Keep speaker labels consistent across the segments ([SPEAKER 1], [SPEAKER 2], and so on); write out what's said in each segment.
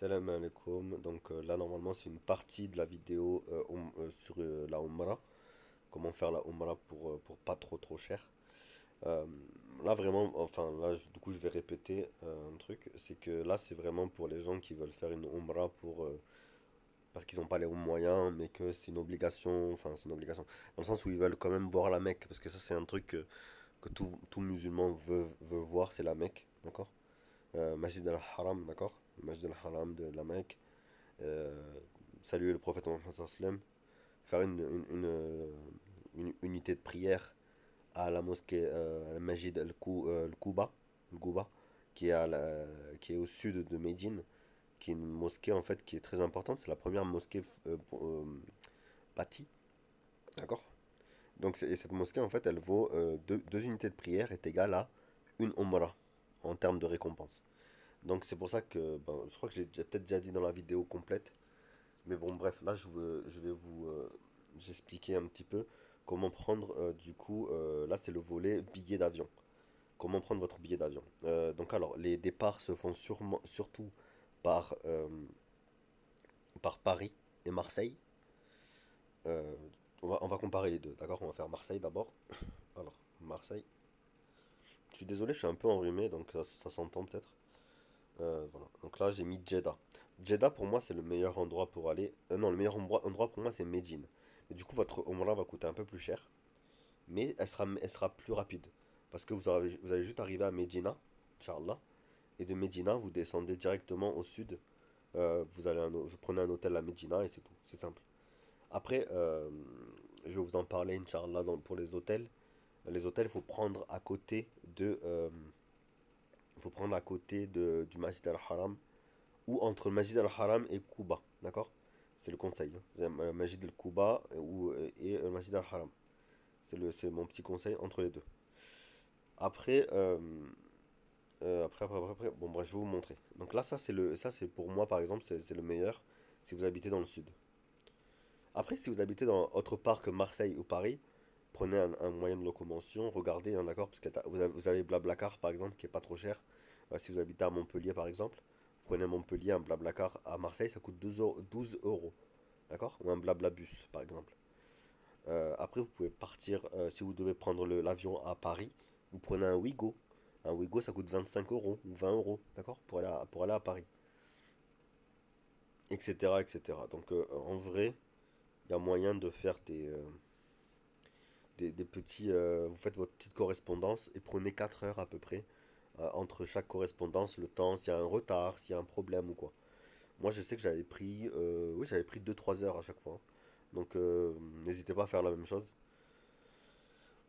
[SPEAKER 1] Salam alaikum. Donc là normalement c'est une partie de la vidéo sur la Umrah. Comment faire la Umrah pour pas trop cher. Euh, Là vraiment, enfin là du coup je vais répéter un truc. C'est que là c'est vraiment pour les gens qui veulent faire une Umrah parce qu'ils n'ont pas les moyens, mais que c'est une obligation. Enfin c'est une obligation. Dans le sens où ils veulent quand même voir la Mecque. Parce que ça c'est un truc que tout musulman veut voir, c'est la Mecque. D'accord? Masjid al-Haram, d'accord? Le Masjid al-Haram de la Mecque. euh, Saluer le prophète Mohammed sallallahu alayhi wa sallam, faire une unité de prière à la mosquée Al-Majid Al-Quba, qui est, qui est au sud de Médine, qui est une mosquée en fait qui est très importante. C'est la première mosquée bâtie, d'accord? Donc et cette mosquée en fait elle vaut deux unités de prière est égale à une Umrah en termes de récompense. Donc c'est pour ça que ben, je crois que j'ai peut-être déjà dit dans la vidéo complète. Mais bon, bref, là, je vais vous expliquer un petit peu comment prendre, du coup, là, c'est le volet billet d'avion. Comment prendre votre billet d'avion. Donc, alors, les départs se font surtout par, par Paris et Marseille. Euh, on va comparer les deux, d'accord? On va faire Marseille d'abord. Alors, Marseille. Je suis désolé, je suis un peu enrhumé, donc ça s'entend peut-être. Voilà. Donc là, j'ai mis Jeddah. Jeddah, pour moi, c'est le meilleur endroit pour aller. Non, le meilleur endroit pour moi, c'est Médine. Mais du coup, votre Umrah va coûter un peu plus cher. Mais elle sera plus rapide. Parce que vous allez juste arriver à Médina, Inch'Allah. Et de Médina, vous descendez directement au sud. Vous prenez un hôtel à Médina et c'est tout. C'est simple. Après, je vais vous en parler, Inch'Allah, pour les hôtels. Les hôtels, il faut prendre à côté du Masjid al-Haram ou entre le Masjid al-Haram et Quba, d'accord? C'est le conseil, hein. C'est le Masjid al-Quba et le Masjid al-Haram. C'est mon petit conseil entre les deux. Après, bon, bref, je vais vous montrer. Donc là, ça c'est pour moi, par exemple, c'est le meilleur si vous habitez dans le sud. Après, si vous habitez dans autre part que Marseille ou Paris, prenez un moyen de locomotion, regardez, hein, d'accord, parce que vous avez Blablacar, par exemple, qui est pas trop cher. Si vous habitez à Montpellier, par exemple, prenez Montpellier, un Blablacar à Marseille, ça coûte 12 euros, d'accord? Ou un Blablabus, par exemple. Après, vous pouvez partir, si vous devez prendre l'avion à Paris, vous prenez un Ouigo. Un Ouigo, ça coûte 25 euros ou 20 euros, d'accord? Pour aller à Paris, etc., etc. Donc, en vrai, il y a moyen de faire des petits. Vous faites votre petite correspondance et prenez 4 heures à peu près entre chaque correspondance, le temps, s'il y a un retard, s'il y a un problème ou quoi. Moi, je sais que oui, j'avais pris 2 3 heures à chaque fois, hein. Donc, n'hésitez pas à faire la même chose.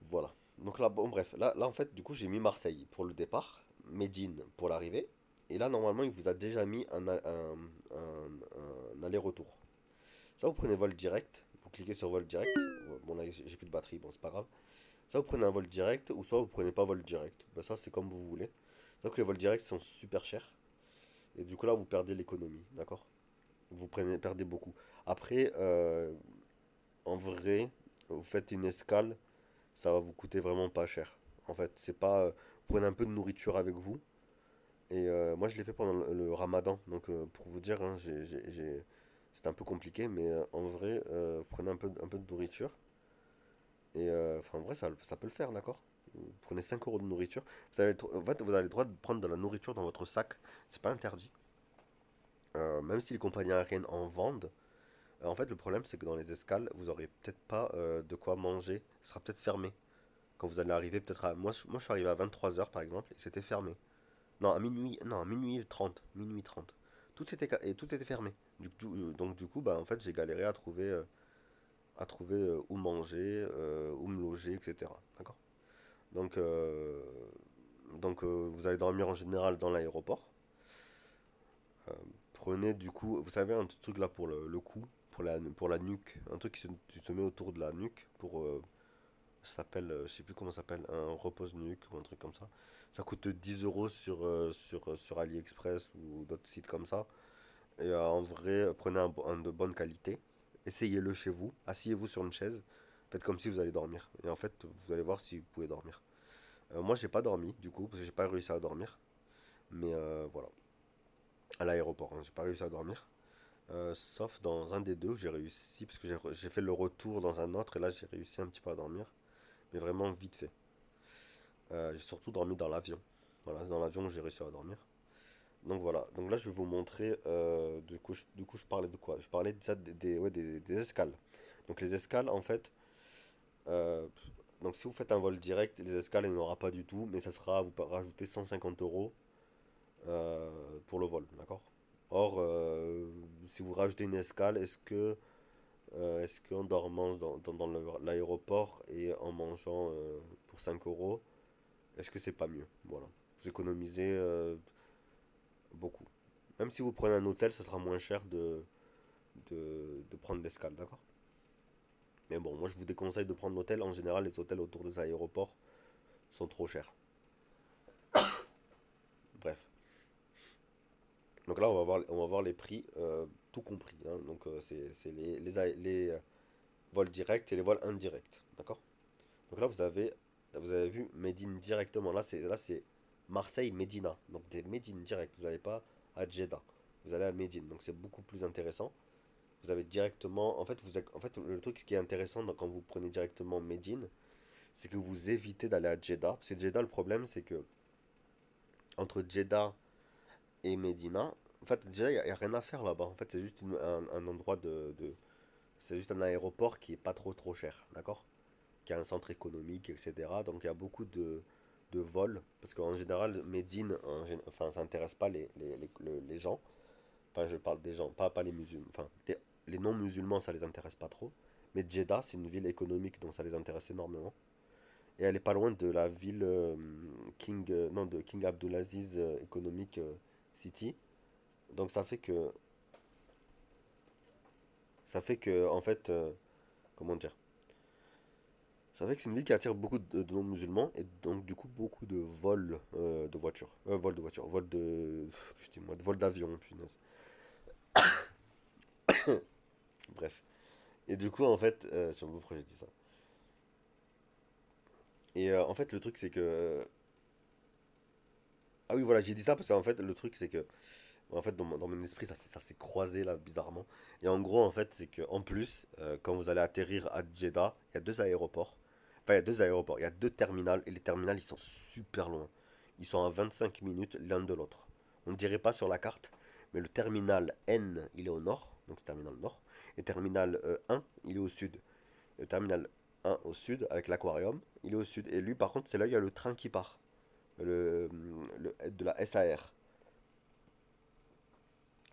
[SPEAKER 1] Voilà. Donc là, bon, bref, là en fait, du coup, j'ai mis Marseille pour le départ, Médine pour l'arrivée. Et là, normalement, il vous a déjà mis un aller-retour. Ça, vous prenez vol direct, vous cliquez sur vol direct. Bon, là, j'ai plus de batterie, bon, c'est pas grave. Ça, vous prenez un vol direct, ou soit vous prenez pas vol direct. Ben, ça, c'est comme vous voulez. Donc, les vols directs sont super chers. Et du coup, là, vous perdez l'économie, d'accord? Perdez beaucoup. Après, en vrai, vous faites une escale, ça va vous coûter vraiment pas cher. En fait, c'est pas. Vous prenez un peu de nourriture avec vous. Et moi, je l'ai fait pendant le ramadan. Donc, pour vous dire, hein, c'était un peu compliqué, mais en vrai, vous prenez un peu de nourriture. Et enfin, en vrai, ça peut le faire, d'accord? Vous prenez 5 euros de nourriture. En fait, vous avez le droit de prendre de la nourriture dans votre sac. C'est pas interdit. Même si les compagnies aériennes en vendent. En fait, le problème, c'est que dans les escales, vous aurez peut-être pas de quoi manger. Ce sera peut-être fermé. Quand vous allez arriver, peut-être à. Moi, je suis arrivé à 23 heures par exemple, et c'était fermé. Non, à minuit. Non, à minuit 30. Minuit 30. Tout était fermé. Donc, du coup, bah, en fait, j'ai galéré à trouver où manger, où me loger, etc. D'accord? Donc, vous allez dormir en général dans l'aéroport. Prenez du coup, vous savez, un truc là pour le cou, pour la nuque. Un truc qui se met autour de la nuque pour ça s'appelle, je sais plus comment ça s'appelle, un repose-nuque ou un truc comme ça. Ça coûte 10 euros sur AliExpress ou d'autres sites comme ça. Et en vrai, prenez un de bonne qualité. Essayez-le chez vous. Asseyez-vous sur une chaise. Faites comme si vous allez dormir. Et en fait, vous allez voir si vous pouvez dormir. Moi, j'ai pas dormi du coup, parce que j'ai pas réussi à dormir. Mais voilà. à l'aéroport, hein. J'ai pas réussi à dormir. Sauf dans un des deux où j'ai réussi, parce que j'ai fait le retour dans un autre, et là j'ai réussi un petit peu à dormir, mais vraiment vite fait. J'ai surtout dormi dans l'avion. Voilà, c'est dans l'avion que j'ai réussi à dormir. Donc voilà, donc là je vais vous montrer, du coup je parlais de quoi? Je parlais de ça, ouais, des escales. Donc les escales en fait, euh, donc si vous faites un vol direct, les escales il n'y en aura pas du tout, mais ça sera, vous rajoutez 150 euros pour le vol, d'accord? Or, si vous rajoutez une escale, est-ce qu'en dormant dans l'aéroport et en mangeant pour 5 euros, est-ce que c'est pas mieux? Voilà. Vous économisez beaucoup. Même si vous prenez un hôtel, ça sera moins cher de prendre l'escale, d'accord? Mais bon, moi je vous déconseille de prendre l'hôtel. En général, les hôtels autour des aéroports sont trop chers. Bref. Donc là, on va voir les prix, tout compris, hein. Donc c'est les vols directs et les vols indirects, d'accord? Donc là, vous avez vu Médine directement. Là, c'est Marseille-Médina. Donc des Médine direct. Vous n'allez pas à Jeddah. Vous allez à Médine. Donc c'est beaucoup plus intéressant. Vous avez directement. En fait, le truc ce qui est intéressant quand vous prenez directement Médine, c'est que vous évitez d'aller à Jeddah. Parce que Jeddah, le problème, c'est que entre Jeddah et Médina, en fait, déjà, il n'y a rien à faire là-bas. En fait, c'est juste un endroit c'est juste un aéroport qui est pas trop trop cher. D'accord? Qui a un centre économique, etc. Donc il y a beaucoup de vols, parce qu'en général, Médine, enfin, ça intéresse pas les gens. Enfin, je parle des gens, pas les musulmans. Enfin, les non-musulmans, ça les intéresse pas trop. Mais Jeddah, c'est une ville économique, donc ça les intéresse énormément. Et elle est pas loin de la ville non, de King Abdulaziz Economic City. Donc ça fait que, en fait, comment dire? C'est vrai que c'est une ville qui attire beaucoup de non-musulmans et donc du coup beaucoup de vols de voitures. Vols de voitures, vols de... Je dis moi, de vols d'avion, punaise. Bref. Et du coup en fait, sur le beau projet, je dis ça. Et en fait le truc c'est que... Ah oui voilà, j'ai dit ça parce qu'en fait le truc c'est que... En fait dans mon esprit ça s'est croisé là bizarrement. Et en gros en fait c'est que en plus, quand vous allez atterrir à Jeddah, il y a deux aéroports. Enfin il y a deux aéroports, il y a deux terminals et les terminals ils sont super loin. Ils sont à 25 minutes l'un de l'autre. On ne dirait pas sur la carte, mais le terminal N, il est au nord, donc c'est terminal nord. Et terminal 1, il est au sud. Le terminal 1 au sud, avec l'aquarium, il est au sud. Et lui, par contre, c'est là où il y a le train qui part. De la SAR.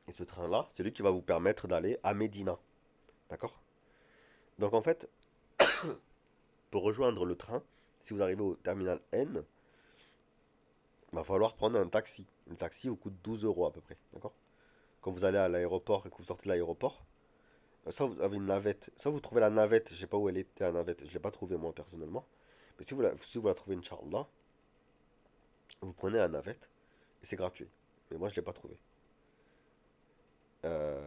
[SPEAKER 1] Et ce train-là, c'est lui qui va vous permettre d'aller à Médina. D'accord? Donc en fait, pour rejoindre le train, si vous arrivez au terminal N, il va falloir prendre un taxi. Le taxi vous coûte 12 euros à peu près. D'accord? Quand vous allez à l'aéroport et que vous sortez de l'aéroport, soit vous avez une navette, soit vous trouvez la navette, je sais pas où elle était la navette, je l'ai pas trouvée moi personnellement. Mais si vous la trouvez, Inch'Allah, vous prenez la navette et c'est gratuit. Mais moi je l'ai pas trouvé. Euh,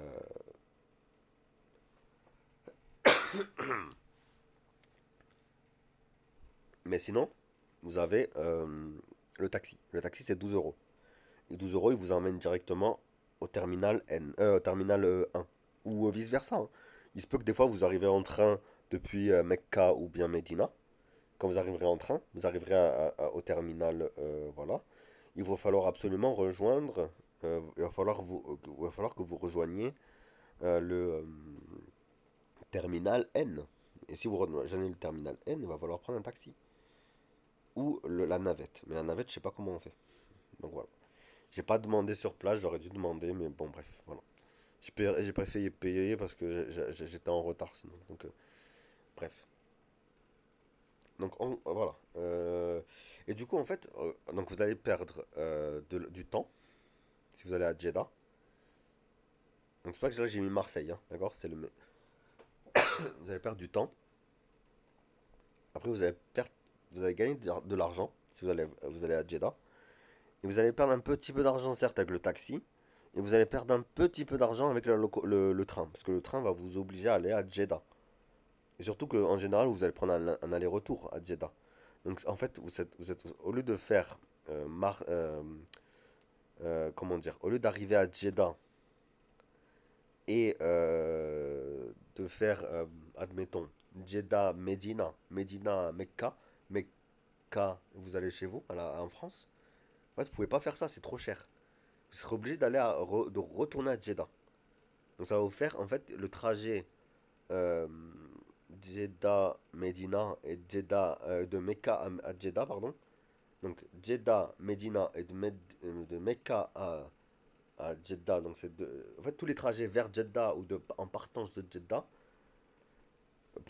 [SPEAKER 1] Mais sinon, vous avez le taxi. Le taxi c'est 12 euros. Et 12 euros, il vous emmène directement au terminal au terminal 1. Ou vice versa, hein. Il se peut que des fois vous arrivez en train depuis Mecca ou bien Medina. Quand vous arriverez en train, vous arriverez au terminal, voilà. Il va falloir absolument rejoindre, il va falloir que vous rejoigniez le terminal N. Et si vous rejoignez le terminal N, il va falloir prendre un taxi. Ou la navette. Mais la navette, je sais pas comment on fait. Donc voilà. J'ai pas demandé sur place, j'aurais dû demander, mais bon, bref, voilà. J'ai préféré payer parce que j'étais en retard sinon. Donc, bref. Donc, voilà. Et du coup, en fait, donc vous allez perdre du temps si vous allez à Jeddah. Donc, c'est pas que là j'ai mis Marseille, hein, d'accord? Vous allez perdre du temps. Après, vous allez gagner de l'argent si vous allez à Jeddah. Et vous allez perdre un petit peu d'argent, certes, avec le taxi. Et vous allez perdre un petit peu d'argent avec le train. Parce que le train va vous obliger à aller à Jeddah. Et surtout qu'en général, vous allez prendre un aller-retour à Jeddah. Donc en fait, au lieu de faire comment dire, au lieu d'arriver à Jeddah et de faire, admettons, Jeddah, Médina, Médina, Mecca, Mecca, vous allez chez vous, en France, en fait, vous pouvez pas faire ça, c'est trop cher. Vous serez obligé de retourner à Jeddah. Donc ça va vous faire, en fait, le trajet euh, Jeddah, Médina et Jeddah, de Mecca à Jeddah, pardon. Donc Jeddah, Médina et de Mecca à Jeddah. Donc en fait, tous les trajets vers Jeddah ou en partance de Jeddah,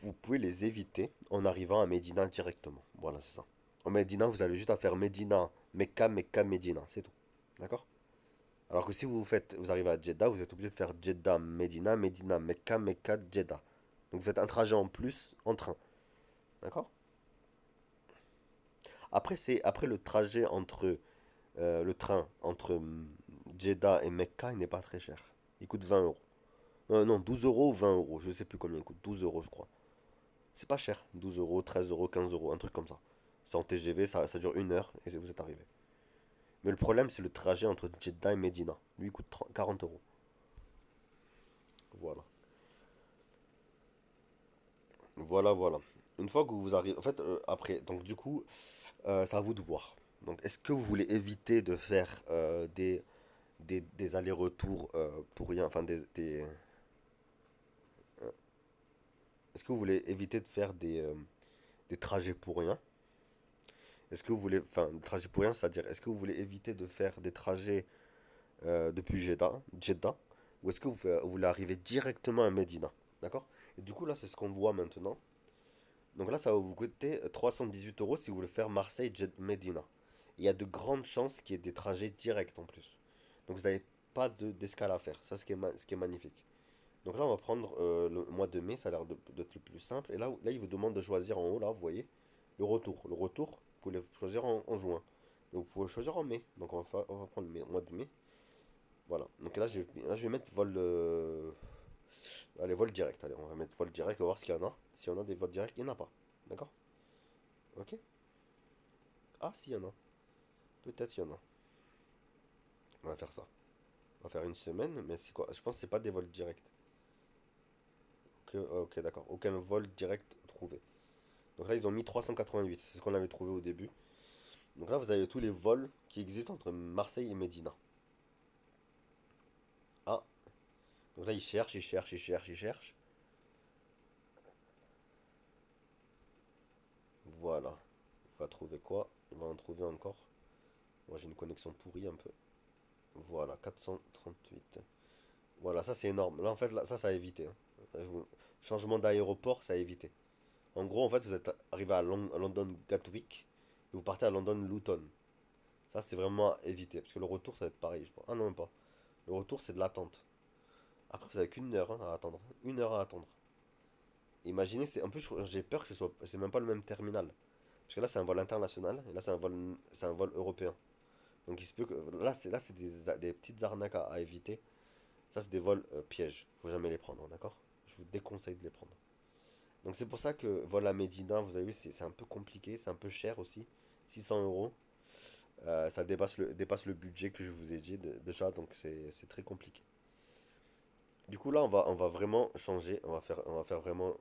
[SPEAKER 1] vous pouvez les éviter en arrivant à Médina directement. Voilà, c'est ça. En Médina, vous avez juste à faire Médina, Mecca, Mecca, Médina, c'est tout. D'accord? Alors que si vous arrivez à Jeddah, vous êtes obligé de faire Jeddah, Médina, Médina, Mecca, Mecca, Jeddah. Donc vous faites un trajet en plus en train. D'accord? Après le trajet entre le train entre Jeddah et Mecca, il n'est pas très cher. Il coûte 20 euros. Non, 12 euros ou 20 euros. Je sais plus combien il coûte. 12 euros, je crois. C'est pas cher. 12 euros, 13 euros, 15 euros, un truc comme ça. C'est en TGV, ça dure 1 heure et vous êtes arrivé. Mais le problème, c'est le trajet entre Jeddah et Medina. Lui, il coûte 40 euros. Voilà. Voilà, voilà. Une fois que vous arrivez. En fait, après, donc du coup, c'est à vous de voir. Donc, est-ce que vous voulez éviter de faire des allers-retours pour rien, enfin est-ce que vous voulez éviter de faire des trajets pour rien? Est-ce que vous voulez, enfin, des trajets pour rien, c'est-à-dire, est-ce que vous voulez éviter de faire des trajets depuis Jeddah, ou est-ce que vous voulez arriver directement à Medina? D'accord? Et du coup, là, c'est ce qu'on voit maintenant. Donc là, ça va vous coûter 318 euros si vous voulez faire Marseille-Medina. Il y a de grandes chances qu'il y ait des trajets directs en plus. Donc vous n'avez pas d'escale à faire. Ça, ce qui est magnifique. Donc là, on va prendre le mois de mai, ça a l'air d'être le plus simple. Et là, il vous demande de choisir en haut, là, vous voyez, le retour. Le retour, vous pouvez le choisir en juin. Donc vous pouvez le choisir en mai. Donc on va prendre le mois de mai. Voilà. Donc là, je vais mettre vol. Allez, vol direct. Allez, on va mettre vol direct, on va voir s'il y en a. S'il y en a des vols directs, il n'y en a pas. D'accord? Ok? Ah, s'il y en a. Peut-être il y en a. On va faire ça. On va faire une semaine, mais c'est quoi? Je pense que c'est pas des vols directs. Ok, d'accord. Aucun vol direct trouvé. Donc là, ils ont mis 388. C'est ce qu'on avait trouvé au début. Donc là, vous avez tous les vols qui existent entre Marseille et Médina. Ah, donc là, ils cherchent, ils cherchent, ils cherchent, ils cherchent. Voilà. Il va trouver quoi? Il va en trouver encore. Moi, j'ai une connexion pourrie un peu. Voilà, 438. Voilà, ça c'est énorme. Là, en fait, là, ça a évité, hein. Changement d'aéroport, ça a évité. En gros, en fait, vous êtes arrivé à London Gatwick et vous partez à London Luton. Ça, c'est vraiment à éviter. Parce que le retour, ça va être pareil, je pense. Ah non, même pas. Le retour, c'est de l'attente. Après, vous avez qu'une heure, hein, à attendre. 1 heure à attendre. Imaginez, c'est un peu, j'ai peur que c'est même pas le même terminal. Parce que là, c'est un vol international et là, c'est un vol européen. Donc, il se peut que là, c'est des petites arnaques à éviter. Ça, c'est des vols pièges. Faut jamais les prendre, d'accord? Je vous déconseille de les prendre. Donc, c'est pour ça que vol à Médina, vous avez vu, c'est un peu compliqué, c'est un peu cher aussi. 600 euros. Ça dépasse le budget que je vous ai dit déjà, donc c'est très compliqué. Du coup, là, on va vraiment changer. On va faire vraiment.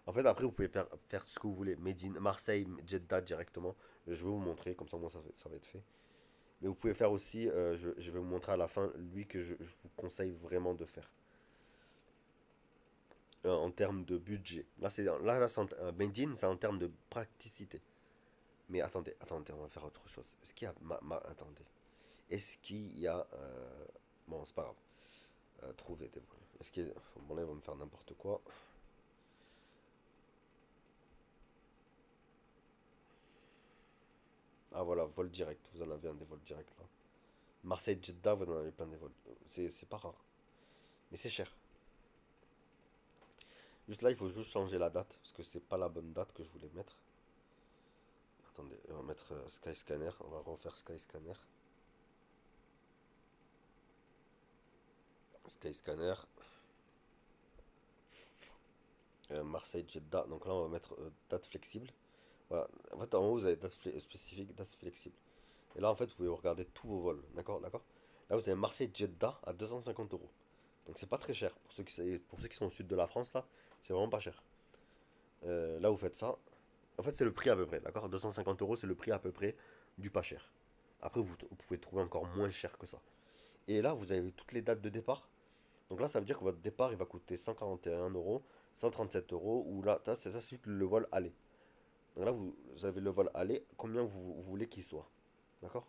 [SPEAKER 1] En fait, après, vous pouvez faire ce que vous voulez. Médine, Marseille, Jeddah directement. Je vais vous montrer, comme ça, moi, ça va être fait. Mais vous pouvez faire aussi, je vais vous montrer à la fin, lui que je vous conseille vraiment de faire. En termes de budget. Médine, c'est en termes de praticité. Mais attendez, on va faire autre chose. Est-ce qu'il y a. Attendez. Est-ce qu'il y a. Bon, c'est pas grave. Trouver des vols. Est-ce qu'il y a. Bon, là, ils vont me faire n'importe quoi. Ah, voilà, vol direct. Vous en avez un des vols directs là. Marseille-Jeddah, vous en avez plein des vols. C'est pas rare. Mais c'est cher. Juste là, il faut juste changer la date. Parce que c'est pas la bonne date que je voulais mettre. Attendez, on va mettre Skyscanner. On va refaire Skyscanner. Skyscanner. Marseille-Jeddah. Donc là, on va mettre date flexible. Voilà. En fait, en haut, vous avez date spécifique, date flexible. Et là, en fait, vous pouvez regarder tous vos vols. D'accord, d'accord. Là, vous avez Marseille-Jeddah à 250 euros. Donc, c'est pas très cher. Pour ceux qui sont au sud de la France, là, c'est vraiment pas cher. Là, vous faites ça. En fait, c'est le prix à peu près. D'accord, 250 euros, c'est le prix à peu près du pas cher. Après, vous pouvez trouver encore moins cher que ça. Et là, vous avez toutes les dates de départ. Donc là, ça veut dire que votre départ, il va coûter 141 euros, 137 euros, ou là, c'est ça, c'est juste le vol aller. Donc là, vous avez le vol aller, combien vous voulez qu'il soit. D'accord?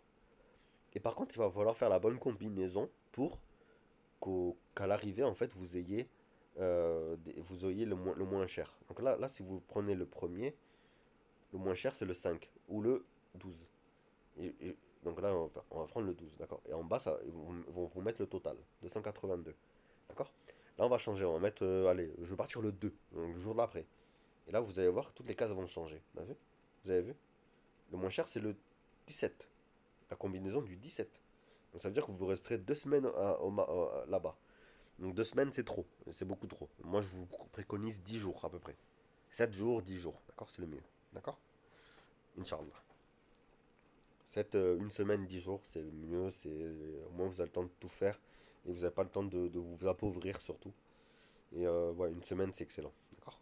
[SPEAKER 1] Et par contre, il va falloir faire la bonne combinaison pour qu'à l'arrivée, en fait, vous ayez le moins cher. Donc là, si vous prenez le premier, le moins cher, c'est le 5 ou le 12. Donc là, on va prendre le 12, d'accord? Et en bas, ils vont vous mettre le total, 282. D'accord? Là, on va changer, on va mettre, allez, je vais partir le 2, donc le jour d'après. Et là, vous allez voir, toutes les cases vont changer. Vous avez vu? Vous avez vu? Le moins cher, c'est le 17. La combinaison du 17. Donc ça veut dire que vous resterez 2 semaines là-bas. Donc 2 semaines, c'est trop. C'est beaucoup trop. Moi, je vous préconise 10 jours à peu près. 7 jours, 10 jours. D'accord? C'est le mieux. D'accord? Inch'Allah. Une semaine, 10 jours, c'est le mieux. Au moins, vous avez le temps de tout faire. Et vous n'avez pas le temps de vous appauvrir surtout. Et ouais, une semaine, c'est excellent. D'accord?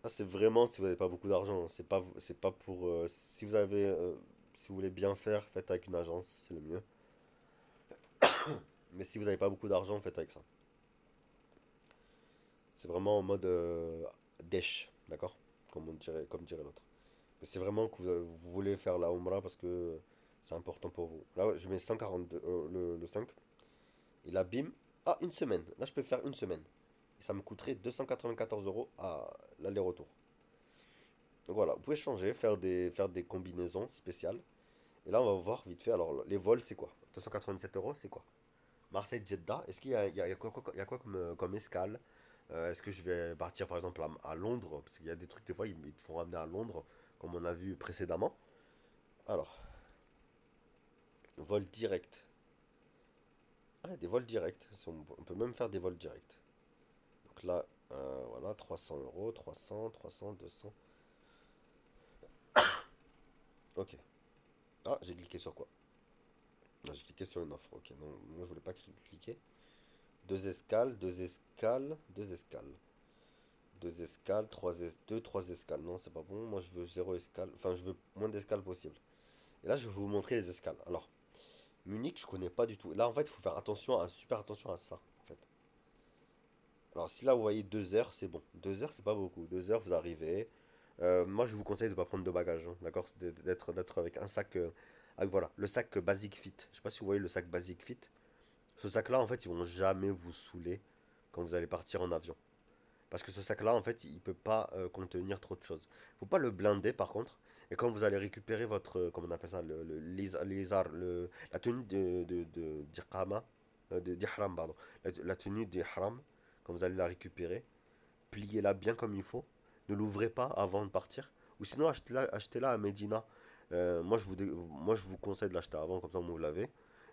[SPEAKER 1] Ah, c'est vraiment si vous n'avez pas beaucoup d'argent. C'est pas pour. Si vous voulez bien faire, faites avec une agence, c'est le mieux. Mais si vous n'avez pas beaucoup d'argent, faites avec ça. C'est vraiment en mode dèche, d'accord? Comme dirait l'autre. Mais c'est vraiment que vous voulez faire la Umrah parce que c'est important pour vous. Là, je mets 142, le 5. Et là, bim. Ah, une semaine. Là, je peux faire une semaine. Et ça me coûterait 294 euros à l'aller-retour. Donc voilà, vous pouvez changer, faire des combinaisons spéciales. Et là, on va voir vite fait. Alors, les vols, c'est quoi? 287 euros, c'est quoi? Marseille-Jeddah, est-ce qu'il y a quoi comme escale? Est-ce que je vais partir par exemple à Londres? Parce qu'il y a des trucs, des fois, ils te font ramener à Londres, comme on a vu précédemment. Alors, vol direct. Ah, des vols directs. On peut même faire des vols directs. Donc là, voilà, 300 euros, 300, 200. Ok. Ah, j'ai cliqué sur quoi? Non, j'ai cliqué sur une offre. Ok, non, moi je voulais pas cliquer. Deux escales, deux escales, deux escales. Deux escales, trois escales. Non, c'est pas bon. Moi, je veux zéro escale. Enfin, je veux moins d'escales possible. Et là, je vais vous montrer les escales. Alors, Munich, je connais pas du tout. Là, en fait, il faut faire super attention à ça, en fait. Alors, si là, vous voyez 2 heures, c'est bon. 2 heures, c'est pas beaucoup. 2 heures, vous arrivez. Moi, je vous conseille de pas prendre de bagages, hein, d'accord? D'être avec un sac. Avec, voilà, le sac Basic Fit. Je sais pas si vous voyez le sac Basic Fit. Ce sac-là, en fait, ils vont jamais vous saouler quand vous allez partir en avion. Parce que ce sac-là, en fait, il peut pas contenir trop de choses. Faut pas le blinder, par contre. Et quand vous allez récupérer votre, comment on appelle ça, la tenue d'Iqama, d'Ihram, pardon. La tenue d'Ihram, quand vous allez la récupérer, pliez-la bien comme il faut. Ne l'ouvrez pas avant de partir. Ou sinon, achetez-la à Medina. Moi, je vous conseille de l'acheter avant, comme ça, vous l'avez.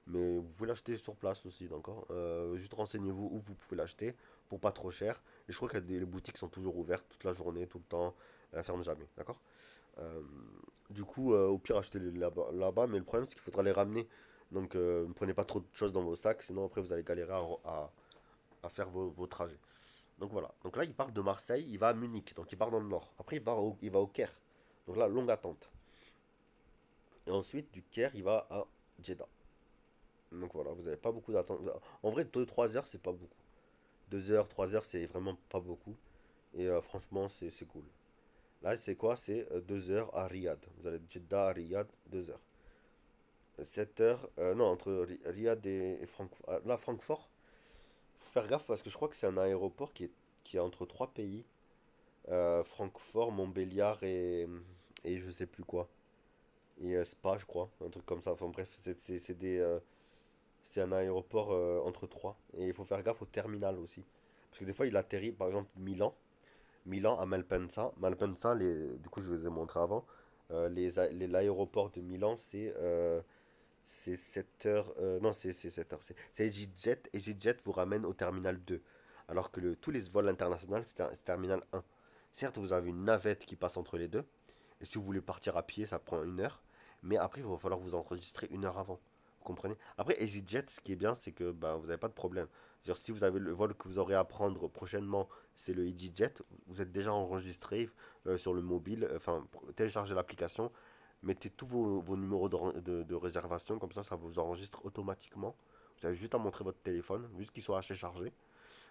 [SPEAKER 1] Mais vous pouvez l'acheter sur place aussi, d'accord? Juste renseignez-vous où vous pouvez l'acheter pour pas trop cher. Et je crois que les boutiques sont toujours ouvertes toute la journée, tout le temps. Elles ferment jamais, d'accord? Euh, du coup, au pire, achetez-les là-bas. Mais le problème, c'est qu'il faudra les ramener. Donc, ne prenez pas trop de choses dans vos sacs, sinon après, vous allez galérer à faire vos trajets. Donc voilà. Donc là, il part de Marseille, il va à Munich, donc il part dans le nord. Après, il va au Caire. Donc là, longue attente. Et ensuite, du Caire, il va à Jeddah. Donc voilà, vous n'avez pas beaucoup d'attente. En vrai, 2 3 heures, c'est pas beaucoup. 2 heures, 3 heures, c'est vraiment pas beaucoup. Et franchement, c'est cool. Là, c'est quoi? C'est 2 heures à Riyad. Vous allez de Jeddah à Riyad, 2 heures. 7 heures, non, entre Riyad et Francfort. Là, Francfort, faut faire gaffe parce que je crois que c'est un aéroport qui est entre trois pays. Francfort, Montbéliard et je sais plus quoi. Et Spa, je crois, un truc comme ça. Enfin bref, c'est un aéroport entre trois. Et il faut faire gaffe au terminal aussi. Parce que des fois, il atterrit, par exemple, Milan. Milan à Malpensa. Malpensa, du coup, je vous ai montré avant. L'aéroport de Milan, c'est 7 heures. Non, c'est 7 heures. C'est EasyJet. EasyJet vous ramène au terminal 2. Alors que tous les vols internationaux, c'est terminal 1. Certes, vous avez une navette qui passe entre les deux. Et si vous voulez partir à pied, ça prend 1 heure. Mais après, il va falloir vous enregistrer une heure avant. Vous comprenez? Après, EasyJet, ce qui est bien, c'est que ben, vous n'avez pas de problème. C'est-à-dire, si vous avez le vol que vous aurez à prendre prochainement, c'est le EasyJet, vous êtes déjà enregistré sur le mobile, enfin, téléchargez l'application, mettez tous vos numéros de réservation, comme ça vous enregistre automatiquement. Vous avez juste à montrer votre téléphone, juste qu'il soit assez chargé.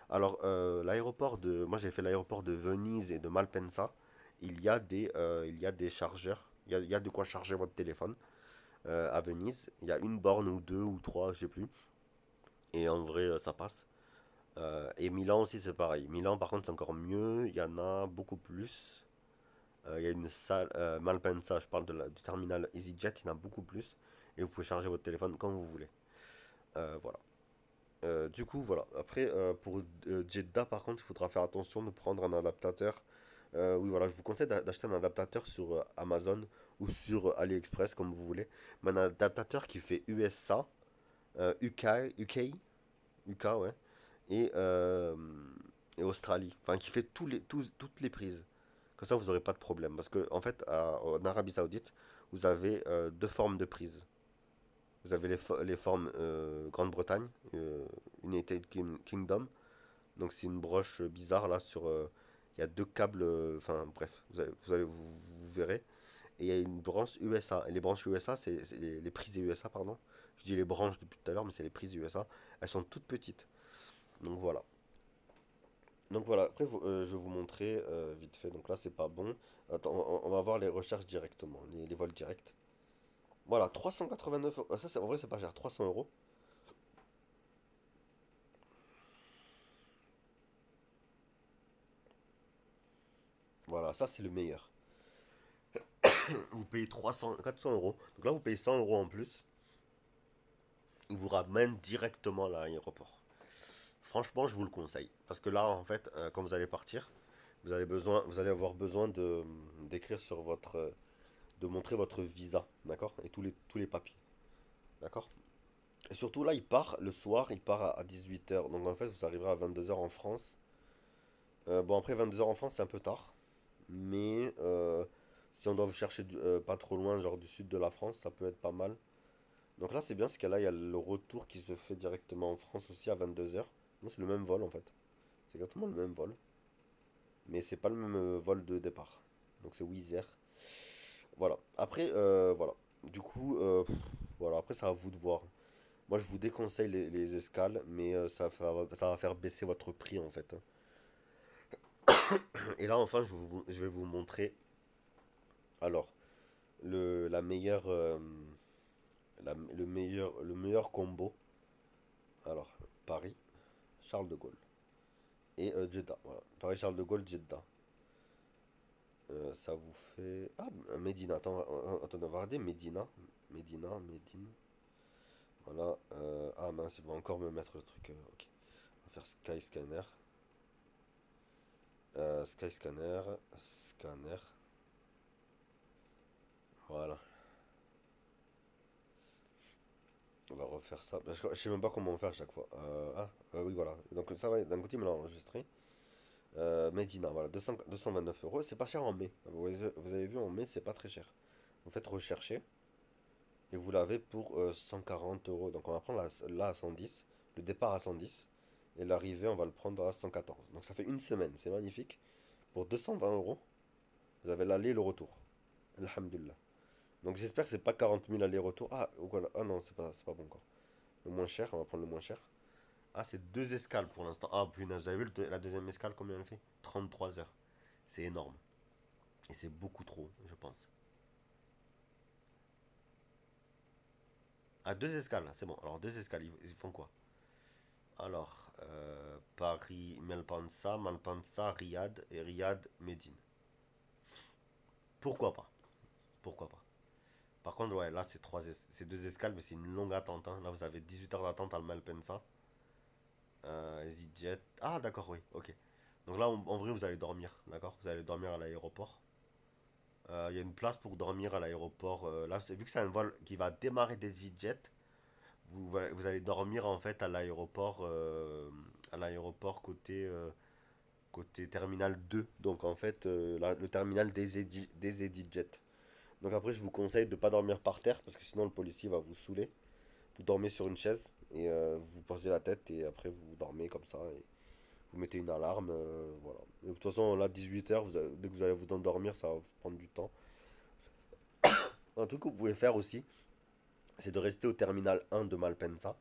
[SPEAKER 1] Alors, moi j'ai fait l'aéroport de Venise et de Malpensa. Il y a des chargeurs. Il y a de quoi charger votre téléphone à Venise. Il y a une borne ou deux ou trois, je sais plus. Et en vrai, ça passe. Et Milan aussi, c'est pareil. Milan, par contre, c'est encore mieux. Il y en a beaucoup plus. Il y a une salle, Malpensa, je parle du terminal EasyJet, il y en a beaucoup plus. Et vous pouvez charger votre téléphone quand vous voulez. Voilà. Du coup, voilà. Après, pour Jeddah, par contre, il faudra faire attention de prendre un adaptateur. Oui, voilà, je vous conseille d'acheter un adaptateur sur Amazon ou sur AliExpress, comme vous voulez. Mais un adaptateur qui fait USA, UK, ouais, et, euh, et Australie. Enfin, qui fait toutes les prises. Comme ça, vous n'aurez pas de problème. Parce que, en fait, en Arabie Saoudite, vous avez deux formes de prise. Vous avez les formes Grande-Bretagne, United Kingdom. Donc c'est une broche bizarre là sur... Il y a deux câbles, enfin bref, vous verrez. Et il y a une branche USA. Et les branches USA, c'est les prises USA, pardon. Je dis les branches depuis tout à l'heure, mais c'est les prises USA. Elles sont toutes petites. Donc voilà. Donc voilà, après je vais vous montrer vite fait. Donc là, c'est pas bon. Attends, on va voir les recherches directement, les vols directs. Voilà, 389 euros. Ça, en vrai, c'est pas cher. 300 euros. Voilà, ça, c'est le meilleur. Vous payez 400 euros. Donc là, vous payez 100 euros en plus. Il vous ramène directement à l'aéroport. Franchement, je vous le conseille. Parce que là, en fait, quand vous allez partir, vous allez avoir besoin d'écrire sur de montrer votre visa, d'accord? Et tous les papiers, d'accord? Et surtout là, il part le soir, il part à 18 h. Donc en fait, vous arriverez à 22 h en France. Bon, après 22 h en France, c'est un peu tard. Mais si on doit vous chercher pas trop loin, genre du sud de la France, ça peut être pas mal. Donc là, c'est bien, parce que là, il y a le retour qui se fait directement en France aussi à 22 h. C'est le même vol en fait. C'est exactement le même vol. Mais c'est pas le même vol de départ. Donc c'est Wizz Air. Voilà. Après, voilà. Du coup, voilà. Après, c'est à vous de voir. Moi, je vous déconseille les escales, mais ça va faire baisser votre prix en fait. Et là, enfin, je vais vous montrer. Alors, la meilleure, le meilleur combo. Alors, Paris, Charles de Gaulle et Jeddah. Voilà. Paris, Charles de Gaulle, Jeddah. Ça vous fait. Ah, Médine. Attends, on va regarder Médina. Médine. Voilà. Ah mince, ils vont encore me mettre le truc. Ok. On va faire Skyscanner. Skyscanner. Scanner. Voilà. On va refaire ça. Je sais même pas comment on fait à chaque fois. Oui, voilà. Donc ça va, d'un côté, il me l'a enregistré. Medina, voilà, 229 euros. C'est pas cher en mai. Vous avez vu, en mai, c'est pas très cher. Vous faites rechercher et vous l'avez pour 140 euros. Donc on va prendre là à 110, le départ à 110 et l'arrivée, on va le prendre à 114. Donc ça fait une semaine, c'est magnifique. Pour 220 euros, vous avez l'aller et le retour. Alhamdulillah. Donc j'espère que c'est pas 40 000 aller-retour. Ah, voilà. Ah non, c'est pas bon encore. Le moins cher, on va prendre le moins cher. Ah, c'est deux escales pour l'instant. Ah, punaise, vous avez vu la deuxième escale, combien elle fait? 33 heures. C'est énorme. Et c'est beaucoup trop, je pense. Ah, deux escales, c'est bon. Alors, deux escales, ils font quoi? Alors, Paris, Malpensa, Riyad et Riyad, Médine. Pourquoi pas? Pourquoi pas? Par contre, ouais, là, c'est deux escales, mais c'est une longue attente, hein. Là, vous avez 18 heures d'attente à Malpensa. EasyJet. Ah, d'accord, oui, ok. Donc là, en vrai, vous allez dormir, d'accord? Vous allez dormir à l'aéroport. Il y a une place pour dormir à l'aéroport. Là, vu que c'est un vol qui va démarrer des EasyJet, vous allez dormir en fait à l'aéroport côté terminal 2. Donc en fait, le terminal des EasyJet. Donc après, je vous conseille de ne pas dormir par terre parce que sinon le policier va vous saouler. Vous dormez sur une chaise et vous posez la tête et après vous dormez comme ça et vous mettez une alarme. Voilà. Et de toute façon, là, 18h, dès que vous allez vous endormir, ça va vous prendre du temps. Un truc que vous pouvez faire aussi, c'est de rester au terminal 1 de Malpensa.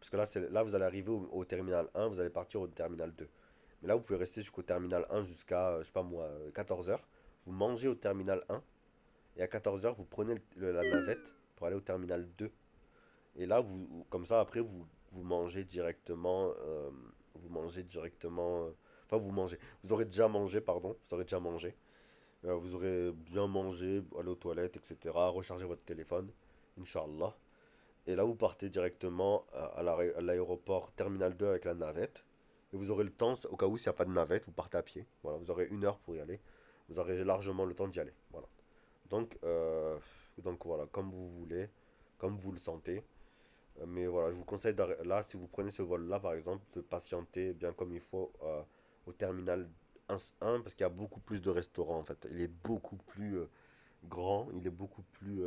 [SPEAKER 1] Parce que là, là vous allez arriver au terminal 1, vous allez partir au terminal 2. Mais là, vous pouvez rester jusqu'au terminal 1 jusqu'à, je sais pas moi, 14h. Vous mangez au terminal 1 et à 14h, vous prenez la navette pour aller au terminal 2. Et là, comme ça, après, vous mangez directement. Vous mangez directement. Enfin, vous mangez. Vous aurez déjà mangé, pardon. Vous aurez déjà mangé. Vous aurez bien mangé, aller aux toilettes, etc. Recharger votre téléphone, Inch'Allah. Et là, vous partez directement à l'aéroport Terminal 2 avec la navette. Et vous aurez le temps, au cas où s'il n'y a pas de navette, vous partez à pied. Voilà, vous aurez 1 heure pour y aller. Vous aurez largement le temps d'y aller. Voilà. Donc voilà, comme vous voulez, comme vous le sentez. Mais voilà, je vous conseille, là, si vous prenez ce vol-là, par exemple, de patienter bien comme il faut au terminal 1, parce qu'il y a beaucoup plus de restaurants, en fait. Il est beaucoup plus grand, il est beaucoup plus...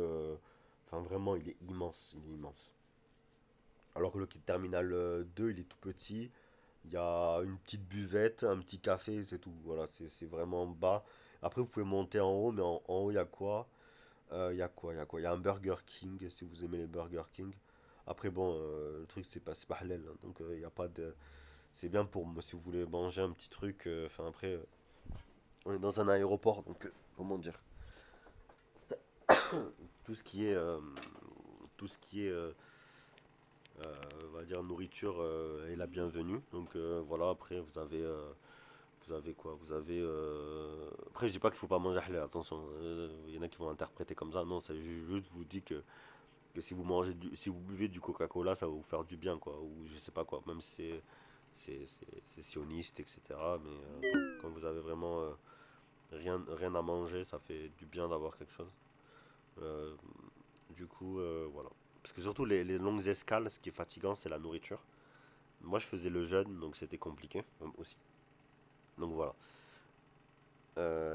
[SPEAKER 1] enfin, vraiment, il est immense, il est immense. Alors que le terminal 2, il est tout petit. Il y a une petite buvette, un petit café, c'est tout. Voilà, c'est vraiment bas. Après, vous pouvez monter en haut, mais en haut, il y a quoi? Il y a quoi? Il y a quoi? Il y a un Burger King, si vous aimez les Burger King. Après, bon, le truc, c'est pas halal, hein, donc il y a pas de. C'est bien pour si vous voulez manger un petit truc. Enfin, après, on est dans un aéroport, donc comment dire? Tout ce qui est. Tout ce qui est. On va dire nourriture est la bienvenue. Donc voilà, après, vous avez quoi? Vous avez. Après, je dis pas qu'il faut pas manger halal, attention. Il y en a qui vont interpréter comme ça. Non, c'est juste vous dit que si vous mangez si vous buvez du Coca-Cola, ça va vous faire du bien, quoi. Ou je sais pas quoi. Même si c'est sioniste, etc. Mais bon, quand vous avez vraiment rien à manger, ça fait du bien d'avoir quelque chose. Euh, du coup, voilà. Parce que surtout les longues escales, ce qui est fatigant, c'est la nourriture. Moi, je faisais le jeûne, donc c'était compliqué aussi. Donc voilà.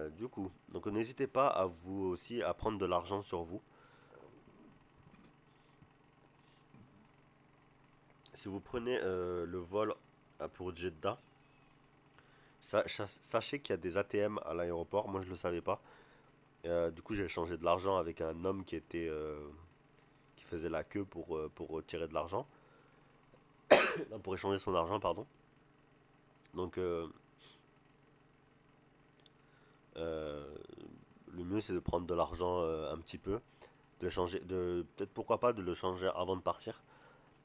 [SPEAKER 1] Du coup, donc n'hésitez pas à vous aussi à prendre de l'argent sur vous. Si vous prenez le vol pour Jeddah, sachez qu'il y a des ATM à l'aéroport. Moi, je le savais pas. Du coup, j'ai échangé de l'argent avec un homme qui faisait la queue pour retirer de l'argent. Non, pour échanger son argent, pardon. Donc, euh, le mieux, c'est de prendre de l'argent un petit peu, de le changer, peut-être pourquoi pas de le changer avant de partir,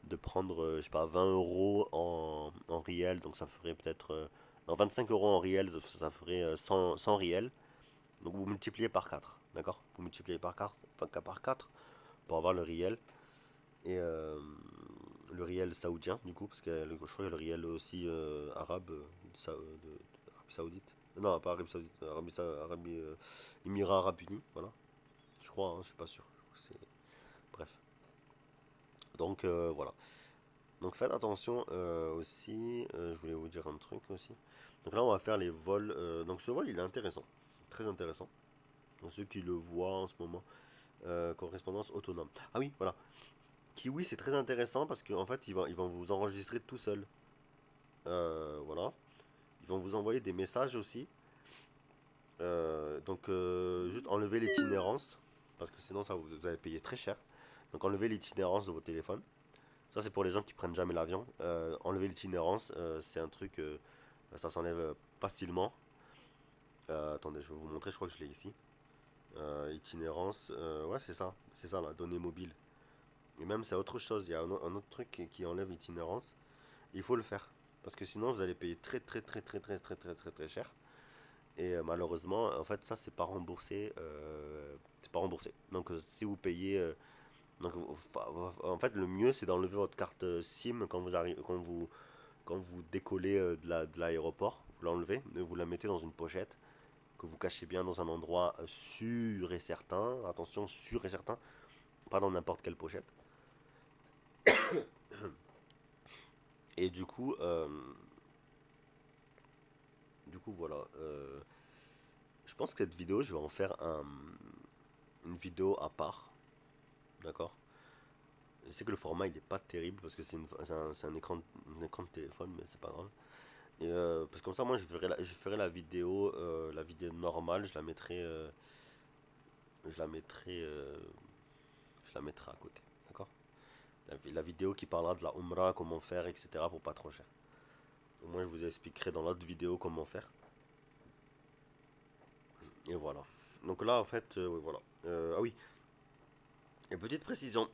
[SPEAKER 1] de prendre, je sais pas, 20 euros en riel, donc ça ferait peut-être, non, 25 euros en riel, ça ferait 100 riels. Donc vous multipliez par 4, d'accord? Vous multipliez par 4 pour avoir le riel. Et le riel saoudien, du coup, parce que je crois qu'il y a le riel aussi arabe, d'Arabie Saoudite. Non, pas Arabie Saoudite, Émirats Arabes Unis, voilà. Je crois, hein, je suis pas sûr. Je crois que bref. Donc voilà. Donc faites attention aussi, je voulais vous dire un truc aussi. Donc là, on va faire les vols. Donc ce vol, il est intéressant, très intéressant. Pour ceux qui le voient en ce moment, correspondance autonome. Ah oui, voilà. Kiwi, c'est très intéressant parce qu'en fait, ils vont vous enregistrer tout seul. Voilà. Ils vont vous envoyer des messages aussi. Donc, juste enlever l'itinérance parce que sinon, vous allez payer très cher. Donc, enlever l'itinérance de vos téléphones. Ça, c'est pour les gens qui prennent jamais l'avion. Enlever l'itinérance, c'est un truc, ça s'enlève facilement. Attendez, je vais vous montrer, je crois que je l'ai ici. Itinérance, ouais, c'est ça, la donnée mobile. Et même, c'est autre chose. Il y a un autre truc qui enlève l'itinérance. Il faut le faire. Parce que sinon, vous allez payer très, très, très, très, très, très, très, très, très cher. Et malheureusement, en fait, ça, c'est pas remboursé. C'est pas remboursé. Donc, si vous payez. Donc, en fait, le mieux, c'est d'enlever votre carte SIM quand vous décollez de l'aéroport. Vous l'enlevez et vous la mettez dans une pochette que vous cachez bien dans un endroit sûr et certain. Attention, sûr et certain. Pas dans n'importe quelle pochette. Et du coup voilà. Je pense que cette vidéo, je vais en faire une vidéo à part, d'accord? Je sais que le format il est pas terrible parce que c'est un écran de téléphone, mais c'est pas grave. Et parce que comme ça, moi je ferai la vidéo normale, je la mettrai, je la mettrai à côté, d'accord? La vidéo qui parlera de la Umrah, comment faire, etc. pour pas trop cher. Au moins, je vous expliquerai dans l'autre vidéo comment faire. Et voilà. Donc là, en fait, oui, voilà. Ah oui, et petite précision,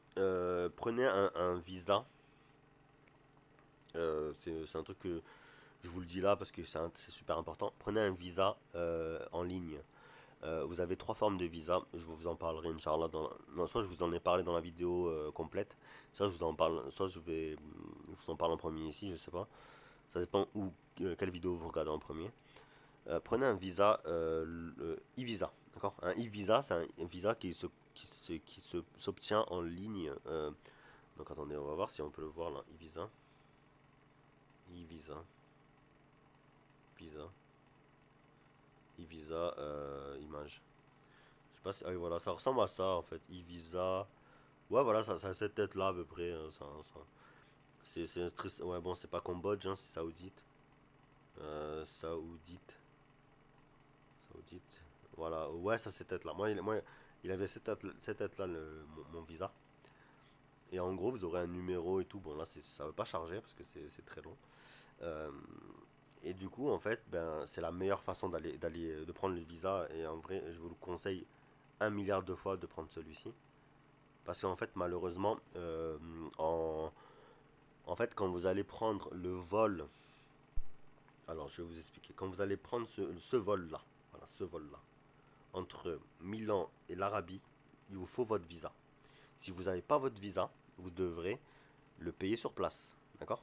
[SPEAKER 1] prenez un visa. C'est un truc que je vous le dis là parce que c'est super important. Prenez un visa en ligne. Vous avez trois formes de visa. Je vous en parlerai, Inch'Allah. Soit je vous en ai parlé dans la vidéo complète. Soit je vous en parle. Soit je vous en parle en premier ici. Je sais pas. Ça dépend quelle vidéo vous regardez en premier. Prenez un visa, e-visa, d'accord? Un e-visa, c'est un visa s'obtient en ligne. Donc attendez, on va voir si on peut le voir là. E-visa, e-visa, visa, e-visa, image. Je sais pas si, ah oui, voilà, ça ressemble à ça en fait. E-visa, ouais, voilà, ça a cette tête là à peu près. Ouais, bon, c'est pas Cambodge, hein, c'est Saoudite. Saoudite. Saoudite. Voilà, ouais, ça c'est tête là. Il avait cette tête là, mon visa. Et en gros, vous aurez un numéro et tout. Bon, là, ça ne veut pas charger parce que c'est très long. Euh, et du coup, en fait, ben, c'est la meilleure façon de prendre le visa. Et en vrai, je vous le conseille 1 milliard de fois de prendre celui-ci. Parce qu'en fait, malheureusement, en fait, quand vous allez prendre le vol, alors je vais vous expliquer. Quand vous allez prendre ce vol-là, voilà, ce vol-là, entre Milan et l'Arabie, il vous faut votre visa. Si vous n'avez pas votre visa, vous devrez le payer sur place. D'accord?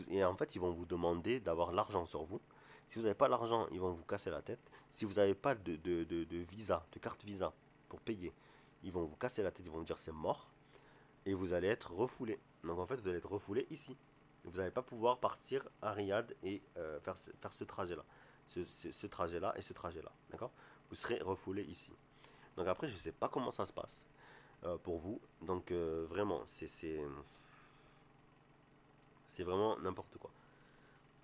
[SPEAKER 1] Et en fait, ils vont vous demander d'avoir l'argent sur vous. Si vous n'avez pas l'argent, ils vont vous casser la tête. Si vous n'avez pas de visa, de carte visa pour payer, ils vont vous casser la tête, ils vont vous dire c'est mort. Et vous allez être refoulé. Donc en fait, vous allez être refoulé ici. Vous n'allez pas pouvoir partir à Riyad et faire ce trajet-là. Ce trajet-là et ce trajet-là. D'accord? Vous serez refoulé ici. Donc après, je ne sais pas comment ça se passe pour vous. Donc vraiment, c'est vraiment n'importe quoi.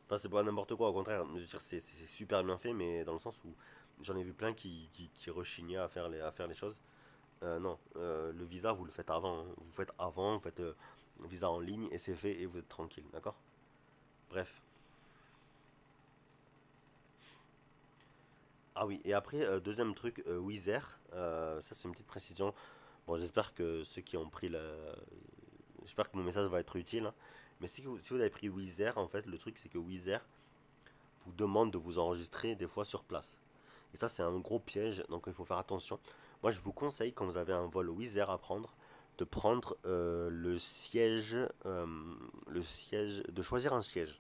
[SPEAKER 1] Enfin, c'est pas n'importe quoi, au contraire. Je veux dire, c'est super bien fait, mais dans le sens où j'en ai vu plein qui rechignaient à faire les choses. Non, le visa, vous le faites avant, hein. Vous faites avant, vous faites visa en ligne et c'est fait et vous êtes tranquille, d'accord? Bref. Ah oui, et après, deuxième truc, Wizz Air, ça c'est une petite précision. Bon, j'espère que ceux qui ont pris le... J'espère que mon message va être utile, hein. Mais si vous avez pris Wizz Air, en fait, le truc c'est que Wizz Air vous demande de vous enregistrer des fois sur place. Et ça, c'est un gros piège, donc il faut faire attention. Moi, je vous conseille, quand vous avez un vol Wizz Air à prendre, de prendre le siège, de choisir un siège.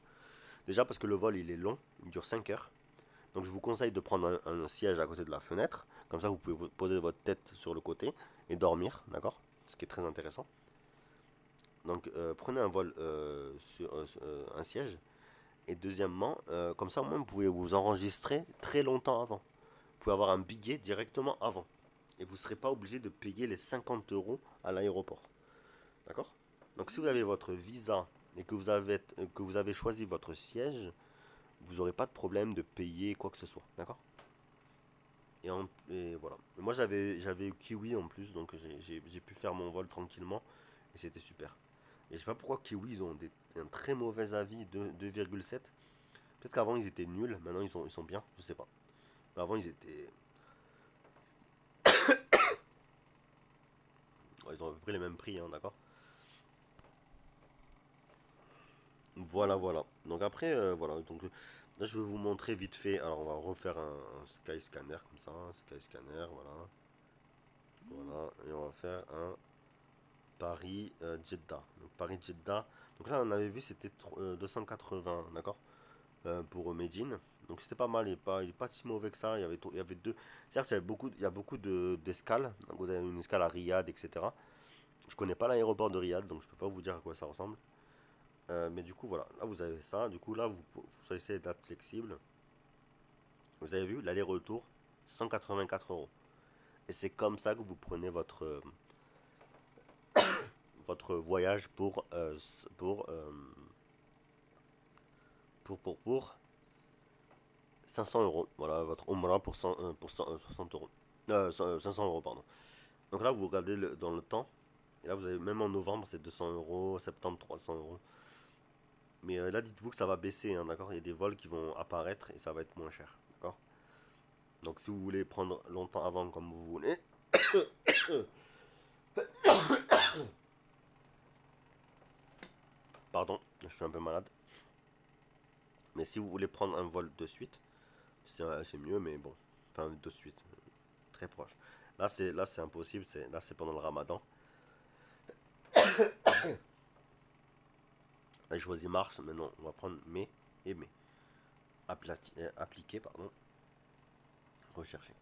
[SPEAKER 1] Déjà parce que le vol, il est long, il dure 5 heures. Donc je vous conseille de prendre un siège à côté de la fenêtre. Comme ça, vous pouvez poser votre tête sur le côté et dormir, d'accord? Ce qui est très intéressant. Donc prenez un vol sur un siège. Et deuxièmement, comme ça, au moins, vous pouvez vous enregistrer très longtemps avant. Vous pouvez avoir un billet directement avant. Et vous ne serez pas obligé de payer les 50 euros à l'aéroport. D'accord? Donc si vous avez votre visa et que vous avez choisi votre siège, vous n'aurez pas de problème de payer quoi que ce soit. D'accord? Et voilà. Et moi j'avais Kiwi en plus, donc j'ai pu faire mon vol tranquillement. Et c'était super. Et je sais pas pourquoi Kiwi ils ont un très mauvais avis de 2,7. Peut-être qu'avant ils étaient nuls, maintenant ils sont bien, je sais pas. Mais avant ils étaient... Ouais, ils ont à peu près les mêmes prix, hein, d'accord? Voilà, voilà. Donc après, voilà. Là, je vais vous montrer vite fait. Alors, on va refaire un Sky Scanner comme ça. Sky Scanner, voilà. Voilà. Et on va faire un Paris-Jeddah. Donc, Paris-Jeddah. Donc là, on avait vu, c'était 280, d'accord? Pour Medine. Donc, c'était pas mal. Il est pas si mauvais que ça. Il y avait deux. Certes, il y a beaucoup d'escales. Donc, vous avez une escale à Riyad, etc. Je connais pas l'aéroport de Riyad, donc je peux pas vous dire à quoi ça ressemble. Mais du coup, voilà, là vous avez ça. Du coup, là vous choisissez les dates flexibles. Vous avez vu, l'aller-retour, 184 euros. Et c'est comme ça que vous prenez votre voyage pour 500 euros. Voilà, votre Umrah pour 60 euros. 500 euros, pardon. Donc là, vous regardez dans le temps. Et là, vous avez même en novembre, c'est 200 euros, septembre, 300 euros. Mais là, dites-vous que ça va baisser, hein, d'accord? Il y a des vols qui vont apparaître et ça va être moins cher, d'accord? Donc si vous voulez prendre longtemps avant comme vous voulez, pardon, je suis un peu malade. Mais si vous voulez prendre un vol de suite, c'est mieux, mais bon, enfin de suite, très proche. Là c'est impossible, là c'est pendant le Ramadan. Là, je choisis mars, mais non, on va prendre mai et mai. Appliquer, pardon. Rechercher.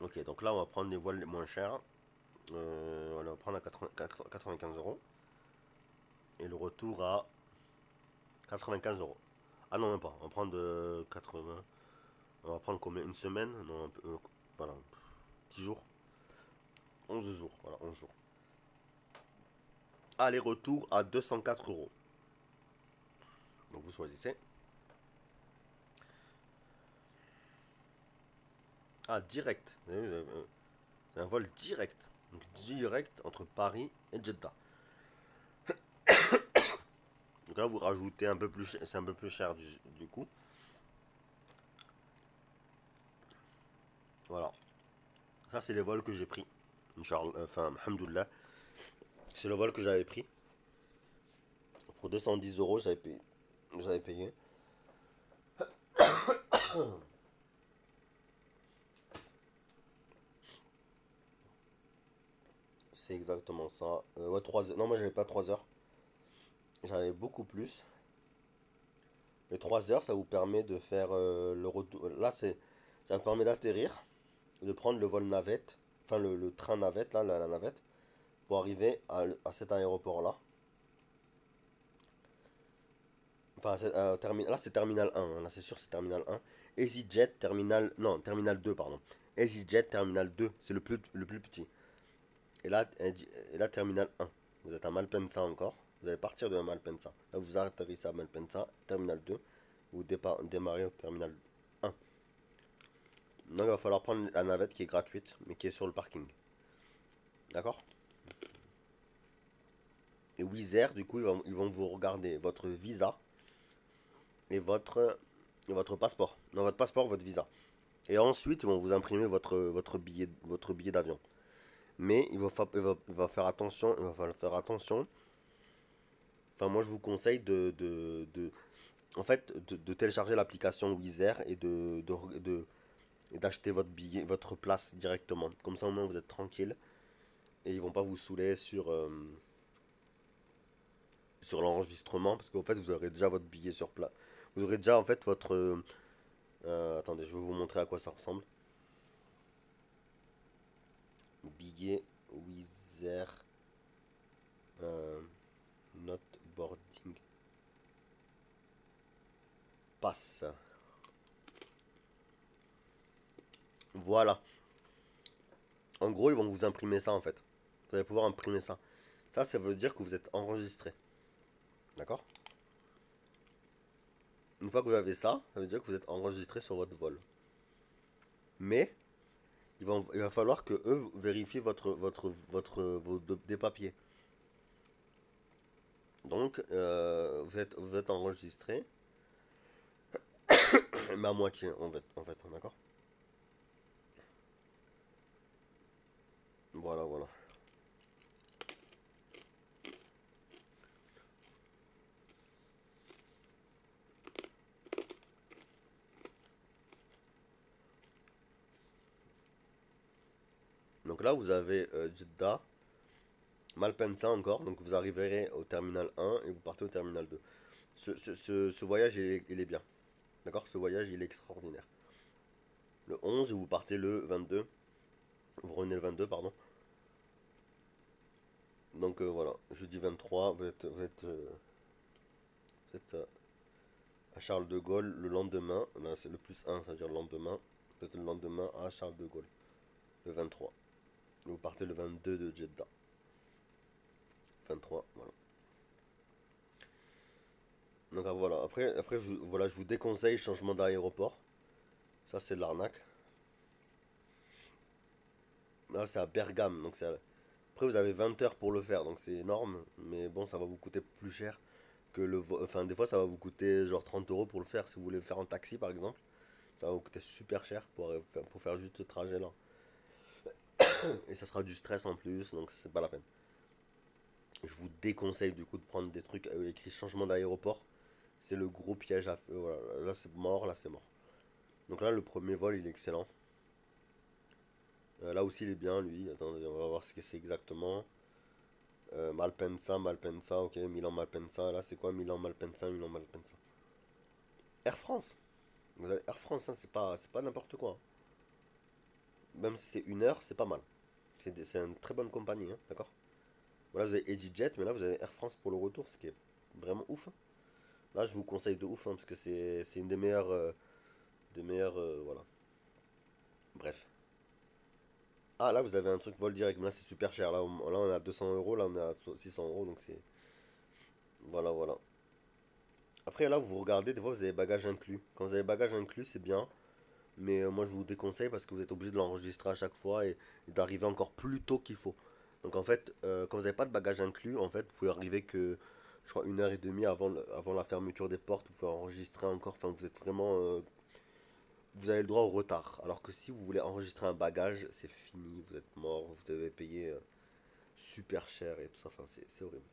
[SPEAKER 1] Ok, donc là on va prendre les voiles les moins chers. On va prendre à 95 euros. Et le retour à 95 euros. Ah non, même pas. On va prendre 80. On va prendre combien? Une semaine? Non, voilà. 10 jours. 11 jours. Voilà, 11 jours. Aller-retour à 204 euros. Donc vous choisissez. Ah, direct. C'est un vol direct. Donc direct entre Paris et Jeddah. Donc là, vous rajoutez un peu plus, c'est un peu plus cher du coup. Voilà. Ça, c'est les vols que j'ai pris. Inch'Allah, enfin, alhamdoulilah. C'est le vol que j'avais pris. Pour 210 euros, j'avais payé. C'est exactement ça. Ouais, 3 heures. Non, moi, j'avais pas 3 heures. J'avais beaucoup plus. Les 3 heures, ça vous permet de faire le retour. Là, ça vous permet d'atterrir, de prendre le vol navette, enfin le train navette, là, la navette, pour arriver à cet aéroport-là. Enfin, là, c'est terminal 1, hein. Là, c'est sûr, c'est terminal 1. EasyJet, terminal. Non, terminal 2, pardon. EasyJet, terminal 2, c'est le plus petit. Et là, terminal 1. Vous êtes à Malpensa encore. Vous allez partir de Malpensa. Là, vous atterrissez à Malpensa, terminal 2. Vous démarrez au terminal 1. Donc, il va falloir prendre la navette qui est gratuite, mais qui est sur le parking. D'accord? Et Wizz Air, du coup, ils vont vous regarder votre visa et votre passeport. Non, votre passeport, votre visa. Et ensuite, ils vont vous imprimer votre billet d'avion. Mais il va faire attention, il va falloir faire attention. Enfin, moi, je vous conseille en fait, de télécharger l'application Wizz Air et d'acheter votre billet, votre place directement. Comme ça, au moins, vous êtes tranquille et ils vont pas vous saouler sur l'enregistrement parce qu'en fait, vous aurez déjà votre billet sur place. Vous aurez déjà en fait votre. Attendez, je vais vous montrer à quoi ça ressemble. Billet Wizz Air Not Boarding Pass. Voilà. En gros, ils vont vous imprimer ça en fait. Vous allez pouvoir imprimer ça. Ça veut dire que vous êtes enregistré. D'accord? Une fois que vous avez ça, ça veut dire que vous êtes enregistré sur votre vol. Mais il va falloir que eux vérifient des papiers. Donc, vous êtes enregistré, mais à moitié en fait, d'accord? Voilà, voilà. Donc là, vous avez Jeddah, Malpensa encore, donc vous arriverez au terminal 1 et vous partez au terminal 2. Ce voyage, il est bien. D'accord? Ce voyage, il est extraordinaire. Le 11, vous partez le 22. Vous revenez le 22, pardon. Donc voilà, jeudi 23, vous êtes à Charles de Gaulle le lendemain. Là, c'est le +1, c'est-à-dire le lendemain. Vous êtes le lendemain à Charles de Gaulle, le 23. Vous partez le 22 de Jeddah. 23, voilà. Donc voilà, après voilà, je vous déconseille changement d'aéroport. Ça, c'est de l'arnaque. Là, c'est à Bergame, donc après, vous avez 20 heures pour le faire, donc c'est énorme. Mais bon, ça va vous coûter plus cher que Enfin, des fois, ça va vous coûter genre 30 euros pour le faire. Si vous voulez le faire en taxi, par exemple, ça va vous coûter super cher pour faire juste ce trajet-là. Et ça sera du stress en plus, donc c'est pas la peine. Je vous déconseille du coup de prendre des trucs écrit changement d'aéroport. C'est le gros piège à voilà, là c'est mort, là c'est mort. Donc là, le premier vol, il est excellent. Là aussi, il est bien, lui. Attendez, on va voir ce que c'est exactement. Malpensa, Malpensa, ok, Milan Malpensa. Là, c'est quoi Milan Malpensa, Milan Malpensa? Air France. Vous avez Air France, hein, c'est pas n'importe quoi. Même si c'est 1 heure, c'est pas mal. C'est une très bonne compagnie, hein, d'accord? Voilà, vous avez EasyJet, mais là, vous avez Air France pour le retour, ce qui est vraiment ouf, hein. Là, je vous conseille de ouf, hein, parce que c'est une des meilleures, voilà. Bref. Ah, là, vous avez un truc vol direct, mais là, c'est super cher. Là, on est à 200 euros, là, on est à 600 euros, donc c'est. Voilà, voilà. Après, là, vous regardez, des fois, vous avez bagages inclus. Quand vous avez bagages inclus, c'est bien. Mais moi, je vous déconseille parce que vous êtes obligé de l'enregistrer à chaque fois et d'arriver encore plus tôt qu'il faut. Donc, en fait, quand vous n'avez pas de bagages inclus, en fait, vous pouvez arriver que, je crois, 1 heure et demie avant la fermeture des portes. Vous pouvez enregistrer encore. Enfin, vous êtes vraiment. Vous avez le droit au retard. Alors que si vous voulez enregistrer un bagage, c'est fini. Vous êtes mort. Vous devez payer super cher et tout ça. Enfin, c'est horrible.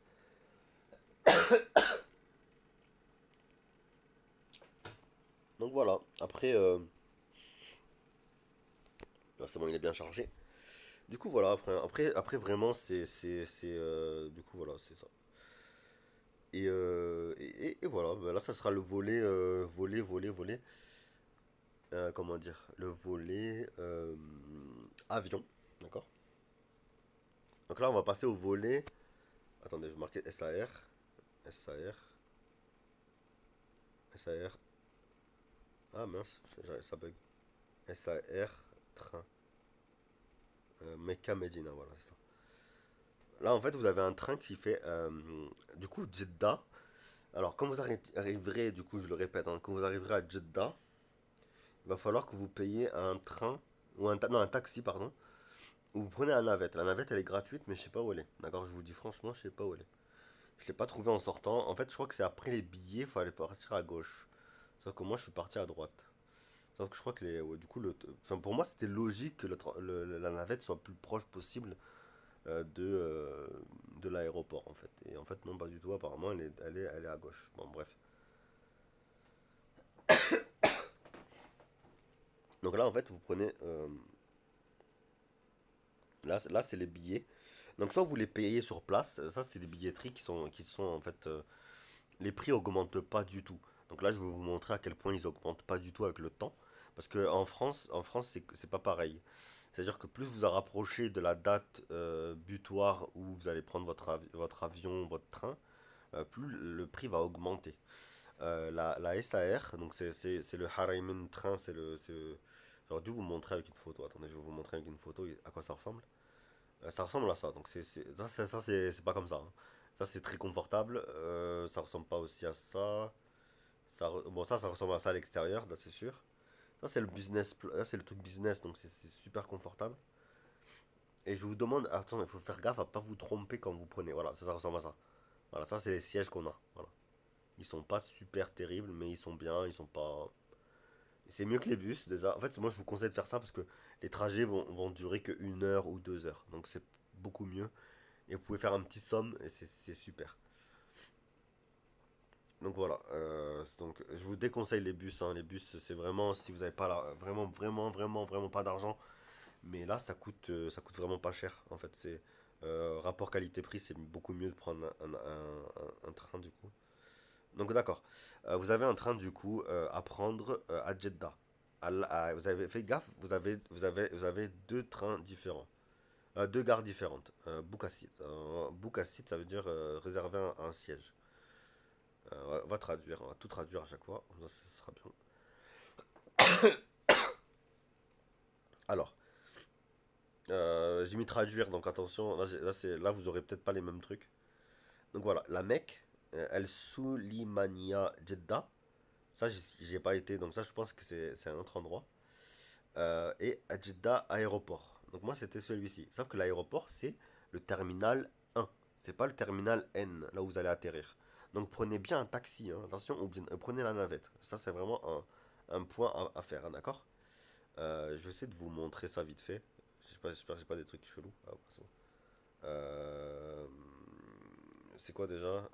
[SPEAKER 1] Donc, voilà. Après, là, c'est bon, il est bien chargé. Du coup, voilà, après vraiment, du coup, voilà, c'est ça. Et voilà, bah là, ça sera le volet, comment dire, le volet avion, d'accord? Donc là, on va passer au volet, attendez, je vais marquer SAR, SAR, SAR, ah mince, ça bug, SAR, train, Mecca Medina, voilà, c'est ça. Là, en fait, vous avez un train qui fait, du coup, Jeddah. Alors, quand vous arriverez, du coup, je le répète, hein, quand vous arriverez à Jeddah, il va falloir que vous payiez un train, ou non, un taxi, pardon, ou vous prenez la navette. La navette, elle est gratuite, mais je sais pas où elle est. D'accord, je vous dis franchement, je sais pas où elle est. Je l'ai pas trouvé en sortant. En fait, je crois que c'est après les billets, il fallait partir à gauche. Sauf que moi, je suis parti à droite. Sauf que je crois que ouais, du coup, enfin, pour moi, c'était logique que la navette soit le plus proche possible de l'aéroport, en fait. Et en fait, non, pas du tout. Apparemment, elle est à gauche. Bon, bref. Donc là, en fait, vous prenez. Là, c'est les billets. Donc soit vous les payez sur place, ça c'est des billetteries qui sont en fait, les prix augmentent pas du tout. Donc là je vais vous montrer à quel point ils augmentent pas du tout avec le temps, parce que en France c'est pas pareil. C'est-à-dire que plus vous vous rapprochez de la date butoir où vous allez prendre votre avion, votre train, plus le prix va augmenter. La SAR, donc c'est le Haraimen train, j'aurais dû vous montrer avec une photo. Attendez, je vais vous montrer avec une photo à quoi ça ressemble. Ça ressemble à ça, donc c'est pas comme ça, hein. Ça c'est très confortable, ça ressemble pas aussi à ça. Bon, ça ressemble à ça à l'extérieur, là c'est sûr. Ça c'est le là c'est le truc business, donc c'est super confortable. Et je vous demande, attends, il faut faire gaffe à pas vous tromper quand vous prenez. Voilà, ça ressemble à ça. Voilà, ça c'est les sièges qu'on a. Voilà. Ils sont pas super terribles, mais ils sont bien, ils sont pas. C'est mieux que les bus déjà. En fait, moi je vous conseille de faire ça parce que les trajets vont durer que 1 heure ou 2 heures. Donc c'est beaucoup mieux. Et vous pouvez faire un petit somme et c'est super. Donc voilà. Donc je vous déconseille les bus, hein. Les bus, c'est vraiment si vous n'avez pas vraiment, vraiment, vraiment, vraiment pas d'argent. Mais là, ça coûte vraiment pas cher. En fait, c'est rapport qualité-prix, c'est beaucoup mieux de prendre un train du coup. Donc d'accord. Vous avez un train du coup à prendre à Jeddah. Vous avez fait gaffe, vous avez deux trains différents. Deux gares différentes. Boucassit. Boucassit, ça veut dire réserver un siège. On va traduire, on va tout traduire à chaque fois, comme ça sera bien. Alors, j'ai mis traduire, donc attention, là vous aurez peut-être pas les mêmes trucs. Donc voilà, la Mecque, El Soulimania Jeddah, ça j'y ai pas été, donc ça je pense que c'est un autre endroit. Et à Jeddah aéroport. Donc moi c'était celui-ci. Sauf que l'aéroport c'est le terminal 1. C'est pas le terminal N, là où vous allez atterrir. Donc prenez bien un taxi, hein, attention, ou bien prenez la navette. Ça c'est vraiment un point à faire, hein, d'accord. Je vais essayer de vous montrer ça vite fait. J'espère que j'ai pas des trucs chelous. Ah, c'est bon. C'est quoi déjà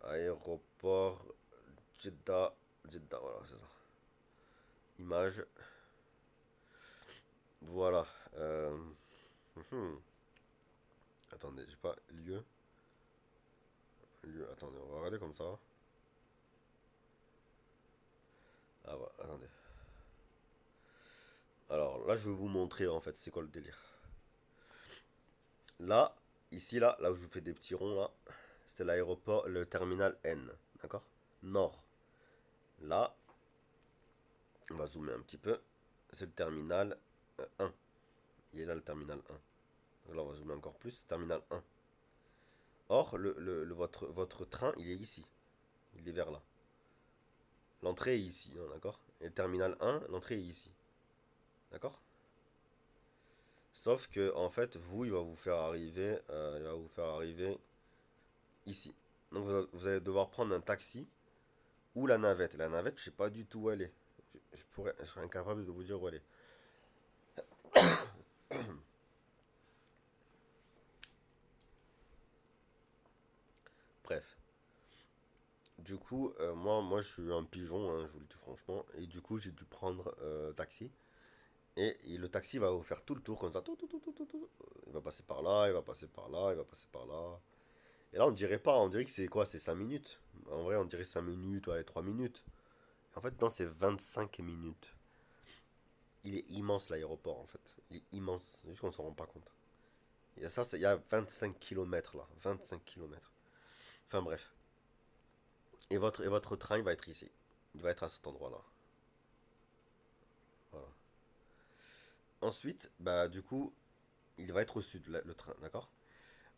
[SPEAKER 1] aéroport Jeddah. Jeddah, voilà, c'est ça. Image. Voilà. Mhm. Attendez, j'ai pas lieu. Lieu. Attendez, on va regarder comme ça. Ah ouais, attendez. Alors là, je vais vous montrer en fait c'est quoi le délire. Là, ici, là où je vous fais des petits ronds là, c'est l'aéroport, le terminal N, d'accord? Nord. Là, on va zoomer un petit peu. C'est le terminal 1. Il est là le terminal 1. Donc là, on va zoomer encore plus. Terminal 1. Or, votre train, il est ici. Il est vers là. L'entrée est ici, hein, d'accord? Et le terminal 1, l'entrée est ici. D'accord? Sauf que, en fait, il va vous faire arriver, ici. Donc, vous allez devoir prendre un taxi ou la navette. La navette, je sais pas du tout où elle est. Je serais incapable de vous dire où elle est. Bref. Du coup, moi, je suis un pigeon, hein, je vous le dis franchement. Et du coup, j'ai dû prendre taxi. Et le taxi va vous faire tout le tour comme ça. Tout. Il va passer par là, il va passer par là, il va passer par là. Et là, on dirait pas, on dirait que c'est quoi? C'est 5 minutes. En vrai, on dirait 5 minutes, ou allez, 3 minutes. En fait, non, c'est 25 minutes. Il est immense l'aéroport, en fait. Il est immense. C'est juste qu'on s'en rend pas compte. Il y a 25 kilomètres là. 25 kilomètres. Enfin bref. Et votre train, il va être ici. Il va être à cet endroit-là. Voilà. Ensuite, bah du coup, il va être au sud, le train, d'accord?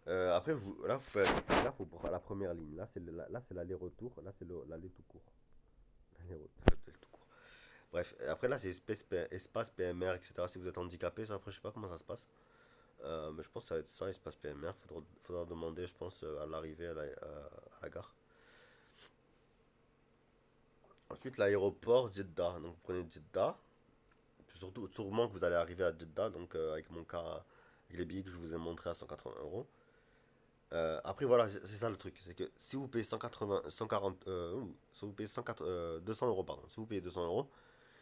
[SPEAKER 1] Après, là, faut prendre la première ligne. Là, c'est l'aller-retour. Là, c'est l'aller tout court. L'aller tout court. Bref, après là, c'est espace PMR, etc. Si vous êtes handicapé, ça, après, je sais pas comment ça se passe. Mais je pense que ça va être ça, espace PMR. Faudra demander, je pense, à l'arrivée à la gare. Ensuite, l'aéroport Jeddah. Donc, vous prenez Jeddah. Surtout, sûrement que vous allez arriver à Jeddah. Donc, avec mon cas, avec les billets que je vous ai montré à 180 euros. Après, voilà, c'est ça le truc. C'est que si vous payez 180, 140, si vous payez 104, 200 euros, pardon. Si vous payez 200 euros,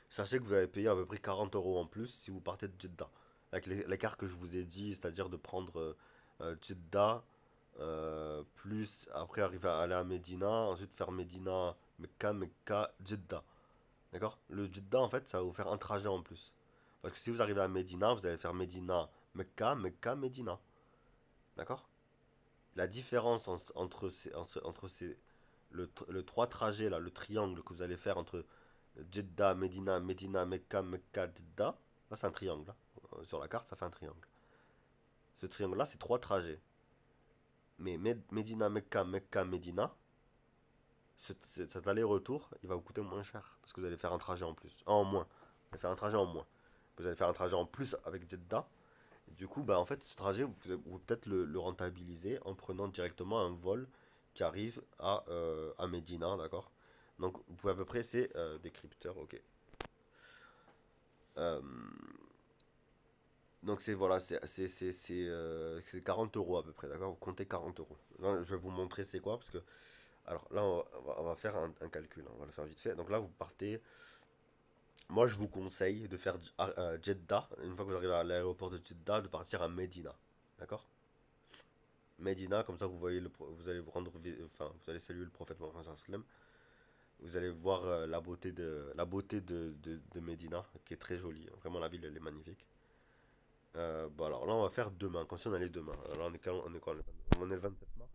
[SPEAKER 1] sachez que vous allez payer à peu près 40 euros en plus si vous partez de Jeddah. Avec l'écart que je vous ai dit, c'est-à-dire de prendre Jeddah, plus après arriver à aller à Medina, ensuite faire Medina, Mecca, Mecca, Jeddah. D'accord? Le Jeddah, en fait, ça va vous faire un trajet en plus. Parce que si vous arrivez à Medina, vous allez faire Medina, Mecca, Mecca, Medina. D'accord? La différence le trois trajets, là, le triangle que vous allez faire entre Jeddah, Medina, Medina, Mecca, Mecca, Jeddah, là, c'est un triangle. Là. Sur la carte, ça fait un triangle. Ce triangle-là, c'est trois trajets. Mais Medina, Mecca, Mecca, Medina, cet aller-retour, il va vous coûter moins cher. Parce que vous allez faire un trajet en plus. En moins. Vous allez faire un trajet en moins. Vous allez faire un trajet en plus avec Jeddah. Et du coup, bah, en fait, ce trajet, vous pouvez peut-être le rentabiliser en prenant directement un vol qui arrive à Medina, d'accord? Donc, vous pouvez à peu près, c'est des crypteurs, ok. Euh, donc, voilà, c'est 40 euros à peu près, d'accord? Vous comptez 40 euros. Là, je vais vous montrer c'est quoi, parce que alors là, on va faire un calcul, hein, on va le faire vite fait. Donc là, vous partez. Moi, je vous conseille de faire Jeddah, une fois que vous arrivez à l'aéroport de Jeddah, de partir à Medina. D'accord? Medina, comme ça, vous allez enfin, vous allez saluer le prophète Mohammed sallallahu alayhi wa sallam. Vous allez voir la beauté de Medina, qui est très jolie. Vraiment, la ville, elle est magnifique. Bon, alors là, on va faire demain, comme si on allait demain. Alors, on est quoi? On est le 27 mars?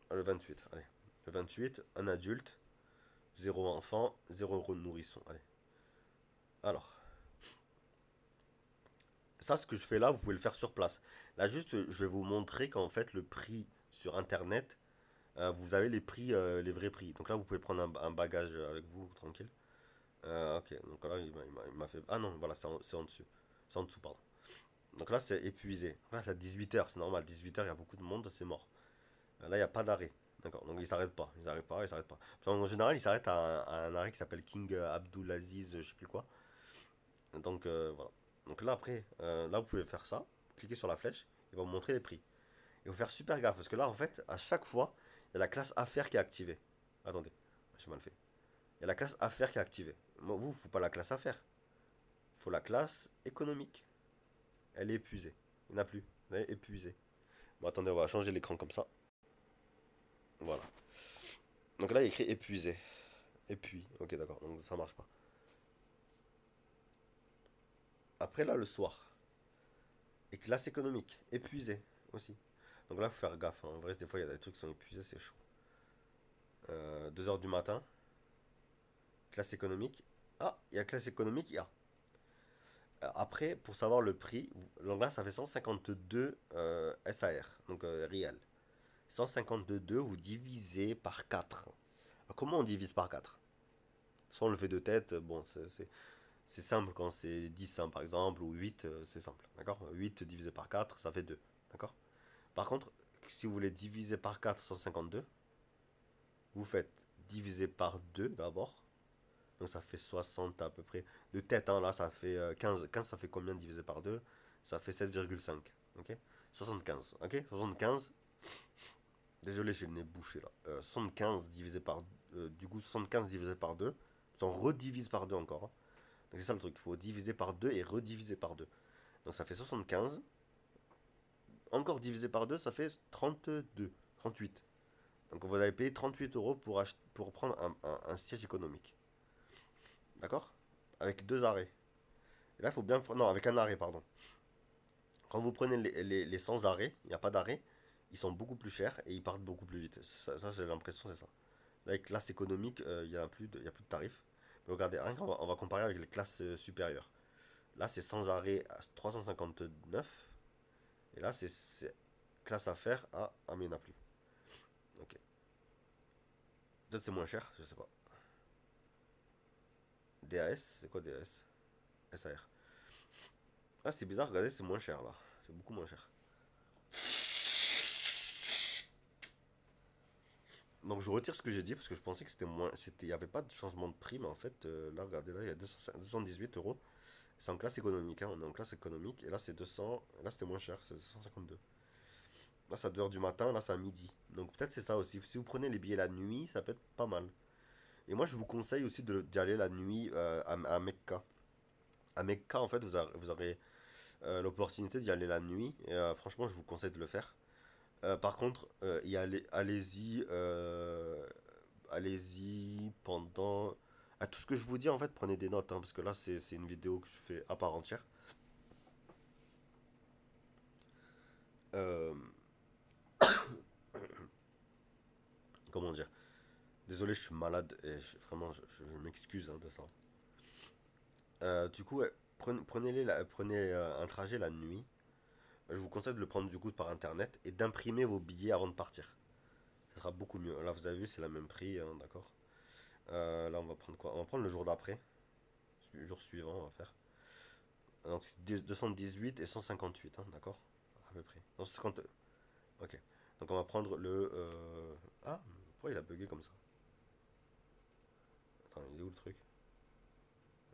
[SPEAKER 1] Ah, le 28, allez. Le 28, un adulte, zéro enfant, 0 € de nourrisson. Allez. Alors, ça, ce que je fais là, vous pouvez le faire sur place. Là, juste, je vais vous montrer qu'en fait, le prix sur Internet, vous avez les prix, les vrais prix. Donc là, vous pouvez prendre un bagage avec vous, tranquille. Ok, donc là, il m'a fait... Ah non, voilà, c'est en dessus. C'est en dessous, pardon. Donc là, c'est épuisé. Là, c'est à 18 h, c'est normal. 18 h, il y a beaucoup de monde, c'est mort. Là, il n'y a pas d'arrêt. D'accord, donc il s'arrête pas. Il s'arrête pas, il s'arrête pas. En général, il s'arrête à un arrêt qui s'appelle King Abdulaziz, je sais plus quoi. Donc voilà. Donc là, après, là, vous pouvez faire ça. Cliquez sur la flèche, il va vous montrer les prix. Il faut faire super gaffe parce que là, en fait, à chaque fois, il y a la classe affaires qui est activée. Attendez, j'ai mal fait. Il y a la classe affaires qui est activée. Moi, vous, il ne faut pas la classe affaires. Il faut la classe économique. Elle est épuisée. Il n'y en a plus. Elle est épuisée. Bon, attendez, on va changer l'écran comme ça. Voilà. Donc là, il y a écrit épuisé. Et puis, ok, d'accord. Donc ça marche pas. Après, là, le soir. Et classe économique. Épuisé aussi. Donc là, faut faire gaffe, hein. En vrai, des fois, il y a des trucs qui sont épuisés, c'est chaud. 2 heures du matin. Classe économique. Ah, il y a classe économique, il y a. Après, pour savoir le prix, donc là, ça fait 152 SAR, donc réel. 152, vous divisez par 4. Alors, comment on divise par 4? Soit on le fait de tête, bon, c'est simple quand c'est 10, hein, par exemple, ou 8, c'est simple, d'accord? 8 divisé par 4, ça fait 2, d'accord? Par contre, si vous voulez diviser par 4 152, vous faites diviser par 2 d'abord. Donc ça fait 60 à peu près. De tête, hein, là, ça fait 15. 15, ça fait combien divisé par 2? Ça fait 7,5. Ok? 75. Ok? 75. Désolé, j'ai le nez bouché là. 75 divisé par... du coup, 75 divisé par 2. On redivise par 2 encore, hein. Donc c'est ça le truc. Il faut diviser par 2 et rediviser par 2. Donc ça fait 75. Encore divisé par 2, ça fait 32. 38. Donc vous allez payer 38 € pour prendre un siège économique. D'accord? Avec 2 arrêts. Et là, il faut bien... Non, avec un arrêt, pardon. Quand vous prenez les sans arrêts, il n'y a pas d'arrêt, ils sont beaucoup plus chers et ils partent beaucoup plus vite. Ça, j'ai l'impression, c'est ça. Là, avec classe économique, il n'y a plus de, il y a plus de tarifs. Mais regardez, rien qu'on on va comparer avec les classes supérieures. Là, c'est sans arrêt à 359. Et là, c'est classe affaires à... Ah, mais il n'y en a plus. Ok. Peut-être c'est moins cher, je sais pas. DAS, c'est quoi DAS? SAR. Ah, c'est bizarre, regardez, c'est moins cher là. C'est beaucoup moins cher. Donc je retire ce que j'ai dit parce que je pensais que c'était moins. Il n'y avait pas de changement de prix, mais en fait, là, regardez, là, il y a 218 €. C'est en classe économique, hein, on est en classe économique, et là, c'est 200. Là, c'était moins cher, c'est 152. Là, c'est à 2 heures du matin, là, c'est à midi. Donc peut-être c'est ça aussi. Si vous prenez les billets la nuit, ça peut être pas mal. Et moi, je vous conseille aussi d'y aller la nuit à Mecca. À Mecca, en fait, vous aurez l'opportunité d'y aller la nuit, et franchement, je vous conseille de le faire. Par contre, allez-y, allez-y pendant... À tout ce que je vous dis, en fait, prenez des notes, hein, parce que là, c'est une vidéo que je fais à part entière. Euh, comment dire? Désolé, je suis malade et vraiment, je m'excuse, hein, de ça. Du coup, ouais, prenez un trajet la nuit. Je vous conseille de le prendre du coup par internet et d'imprimer vos billets avant de partir. Ça sera beaucoup mieux. Là, vous avez vu, c'est le même prix, hein, d'accord? Là, on va prendre quoi? On va prendre le jour d'après. Le jour suivant, on va faire. Donc, c'est 218 et 158, hein, d'accord? À peu près. Non, 50. Ok. Donc, on va prendre le. Ah, pourquoi il a bugué comme ça? Attends, il est où le truc?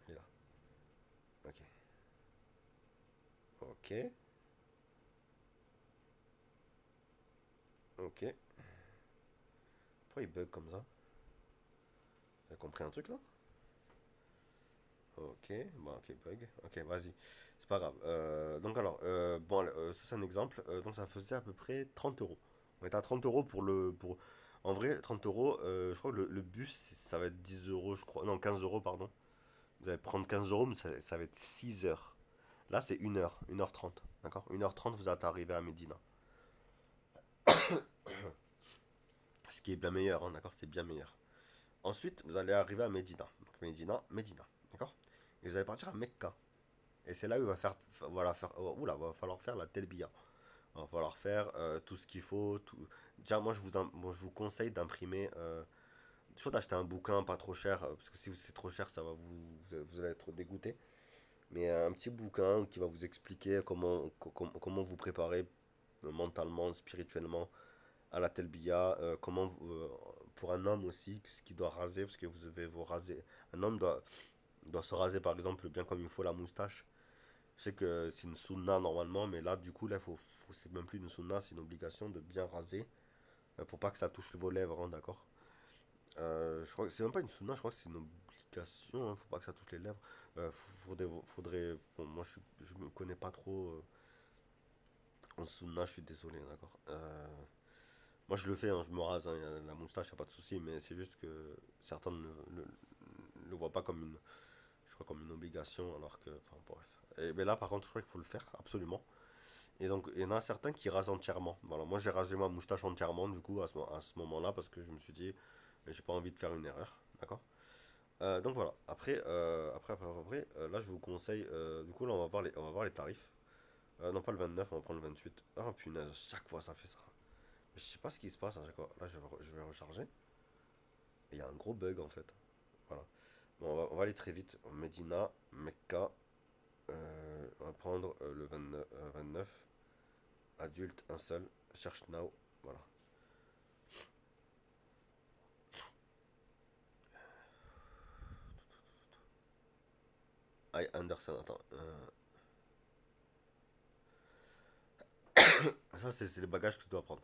[SPEAKER 1] Il est là. Ok. Ok. Ok. Pourquoi il bug comme ça? T'as compris un truc là? Ok, bon, ok, bug. Ok, vas-y. C'est pas grave. Donc, alors, bon, ça c'est un exemple. Donc, ça faisait à peu près 30 €. On est à 30 € pour le. En vrai, 30 €, je crois que le bus, ça va être 10 € je crois. Non, 15 € pardon. Vous allez prendre 15 €, mais ça va être 6 heures. Là, c'est 1h30, d'accord? 1h30, vous êtes arrivé à Médina. Ce qui est bien meilleur, hein, d'accord? C'est bien meilleur. Ensuite, vous allez arriver à Médina. Donc, Médina, d'accord? Et vous allez partir à Mecca. Et c'est là où il va voilà, oula, va falloir faire la telbiya. Il va falloir faire tout ce qu'il faut. Déjà, moi, je vous conseille d'imprimer. Soit d'acheter un bouquin pas trop cher, parce que si c'est trop cher, ça va vous allez être dégoûté. Mais un petit bouquin qui va vous expliquer comment vous préparer mentalement, spirituellement à la telbiya, pour un homme aussi, ce qu'il doit raser, parce que vous devez vous raser. Un homme doit se raser par exemple bien comme il faut la moustache. Je sais que c'est une sunna normalement, mais là du coup là c'est même plus une sunna, c'est une obligation de bien raser pour pas que ça touche vos lèvres, hein, d'accord? Je crois que c'est même pas une sunna, je crois que c'est une obligation, hein, faut pas que ça touche les lèvres. Bon, moi je me connais pas trop en sunna, je suis désolé, d'accord? Moi je le fais, hein, je me rase, hein, la moustache, y a pas de souci, mais c'est juste que certains le voient pas comme je crois comme une obligation, alors que, enfin bref. Mais là par contre, je crois qu'il faut le faire, absolument. Et donc il y en a certains qui rasent entièrement. Voilà, moi j'ai rasé ma moustache entièrement, du coup, à ce moment-là, parce que je me suis dit, j'ai pas envie de faire une erreur, d'accord? Donc voilà, là je vous conseille, du coup là on va voir les tarifs. Non pas le 29, on va prendre le 28. Ah punaise, chaque fois ça fait ça. Je sais pas ce qui se passe à chaque fois. Là je vais recharger. Et il y a un gros bug en fait. Voilà. Bon, on va aller très vite. Medina, Mecca. On va prendre le 29. Adulte, un seul. Cherche now. Voilà. I Anderson, attends. Ça, c'est les bagages que tu dois prendre.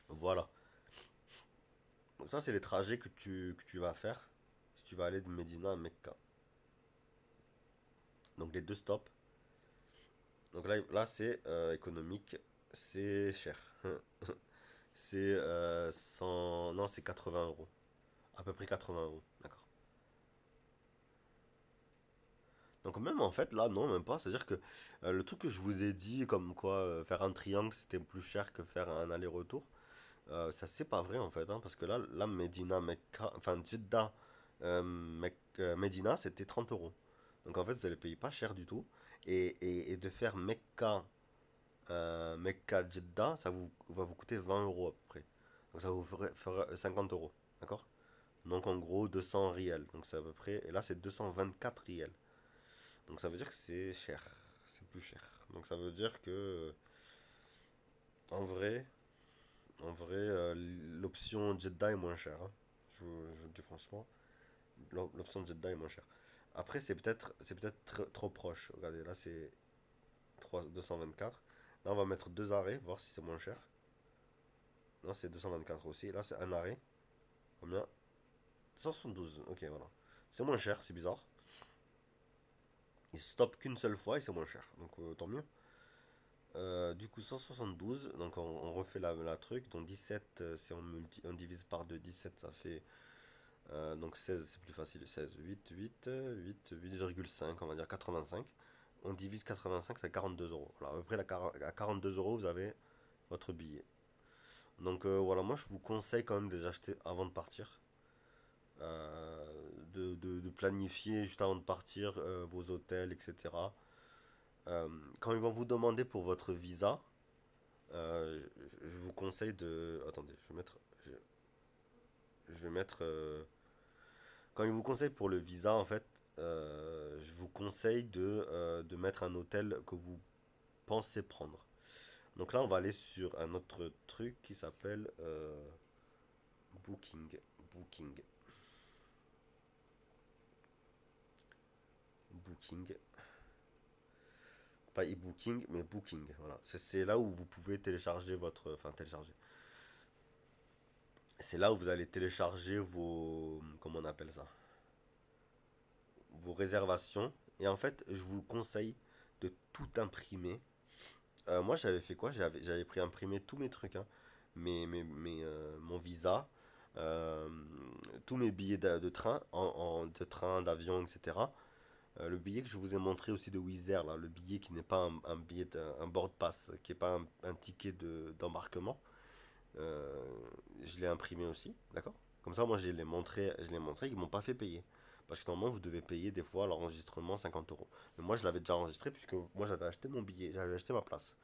[SPEAKER 1] Voilà. Donc ça, c'est les trajets que tu vas faire si tu vas aller de Medina à Mecca. Donc les deux stops. Donc là c'est économique. C'est cher. C'est 100... Non, c'est 80 euros. À peu près 80 euros. D'accord. Donc même en fait, là, non, même pas. C'est-à-dire que le truc que je vous ai dit, comme quoi faire un triangle, c'était plus cher que faire un aller-retour, ça c'est pas vrai en fait. Hein, parce que là, Medina, Mecca, enfin Jeddah, Medina, c'était 30 euros. Donc en fait, vous allez payer pas cher du tout. Et de faire Mecca Jeddah, va vous coûter 20 euros à peu près. Donc ça vous fera 50 euros. D'accord? Donc en gros 200 riels. Donc c'est à peu près. Et là c'est 224 riels. Donc ça veut dire que c'est cher. C'est plus cher. Donc ça veut dire que en vrai, l'option Jeddah est moins chère, hein. Je vous le dis franchement. L'option Jeddah est moins chère. Après c'est peut-être trop proche. Regardez, là c'est 224. Là on va mettre deux arrêts, voir si c'est moins cher. Là c'est 224 aussi. Là c'est un arrêt. Combien? 172. Ok, voilà. C'est moins cher, c'est bizarre. Il stoppe qu'une seule fois et c'est moins cher. Donc tant mieux. Du coup 172, donc on refait la truc. Donc 17, si on divise par 2, 17 ça fait... donc 16 c'est plus facile. 16, 8,5, on va dire 85. On divise 85, c'est 42 euros. Voilà, à peu près à 42 euros vous avez votre billet. Donc voilà, moi je vous conseille quand même de les acheter avant de partir. De planifier juste avant de partir vos hôtels, etc. Quand ils vont vous demander pour votre visa, je vous conseille de... Attendez, je vais mettre quand ils vous conseillent pour le visa, en fait, je vous conseille de mettre un hôtel que vous pensez prendre. Donc là, on va aller sur un autre truc qui s'appelle Booking. Booking. Booking. Pas e-booking, mais booking. Voilà. C'est là où vous pouvez télécharger votre. Enfin, télécharger. C'est là où vous allez télécharger vos. Comment on appelle ça? Vos réservations. Et en fait, je vous conseille de tout imprimer. Moi, j'avais fait quoi? J'avais pris imprimer tous mes trucs, hein. Mon visa, euh, tous mes billets de train, de train, d'avion, etc. Le billet que je vous ai montré aussi de Wizz Air, là, le billet qui n'est pas un billet, un board pass, qui n'est pas un ticket d'embarquement, euh, je l'ai imprimé aussi, d'accord? Comme ça, moi, je l'ai montré, ils m'ont pas fait payer. Parce que normalement, vous devez payer des fois l'enregistrement 50 euros. Mais moi, je l'avais déjà enregistré puisque moi, j'avais acheté mon billet, j'avais acheté ma place.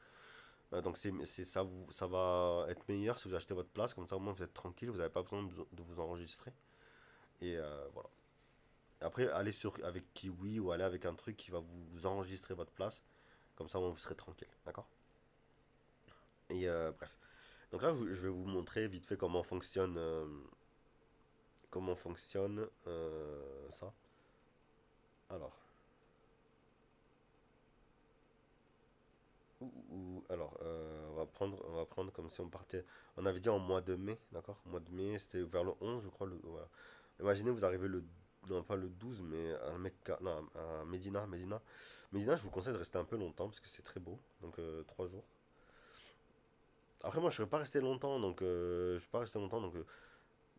[SPEAKER 1] Donc, ça va être meilleur si vous achetez votre place. Comme ça, au moins, vous êtes tranquille, vous n'avez pas besoin de vous enregistrer. Et voilà. Après, allez avec Kiwi ou allez avec un truc qui va vous enregistrer votre place. Comme ça, au moins, vous serez tranquille. D'accord? Et bref. Donc là, je vais vous montrer vite fait comment fonctionne ça. Alors, on va prendre comme si on partait. On avait dit en mois de mai, d'accord? Mois de mai, c'était vers le 11, je crois. Voilà. Imaginez, vous arrivez non pas le 12, mais à, Mecca, non, à Médina, Médina. Médina, je vous conseille de rester un peu longtemps parce que c'est très beau. Donc 3 jours. Après, moi, je ne serais pas resté longtemps, donc je suis pas resté longtemps, donc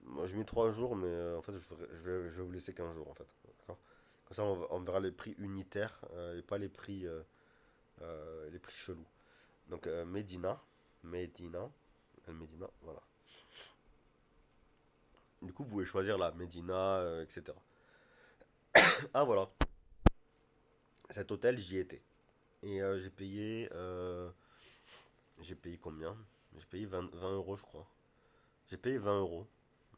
[SPEAKER 1] moi, je mets 3 jours, mais en fait, je vais vous laisser 15 jours, en fait. D'accord? Comme ça, on verra les prix unitaires et pas les prix chelous. Donc, Medina, El Medina, voilà. Du coup, vous pouvez choisir la Medina, etc. Ah, voilà. Cet hôtel, j'y étais. Et j'ai payé combien? J'ai payé 20 euros, je crois. J'ai payé 20 euros.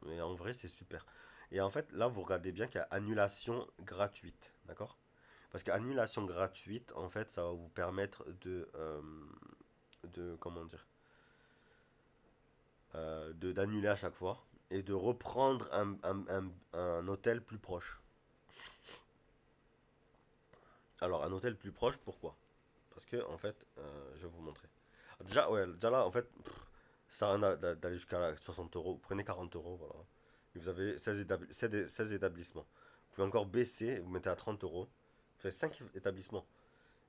[SPEAKER 1] Et en vrai, c'est super. Et en fait, là, vous regardez bien qu'il y a annulation gratuite. D'accord? Parce qu'annulation gratuite, en fait, ça va vous permettre comment dire, d'annuler à chaque fois et de reprendre un hôtel plus proche. Alors, un hôtel plus proche, pourquoi? Parce que, en fait, je vais vous montrer. Déjà, ouais, déjà là, en fait, ça sert à rien d'aller jusqu'à 60 euros. Vous prenez 40 euros, voilà. Et vous avez 16 établissements. Vous pouvez encore baisser, vous mettez à 30 euros. Vous faites 5 établissements.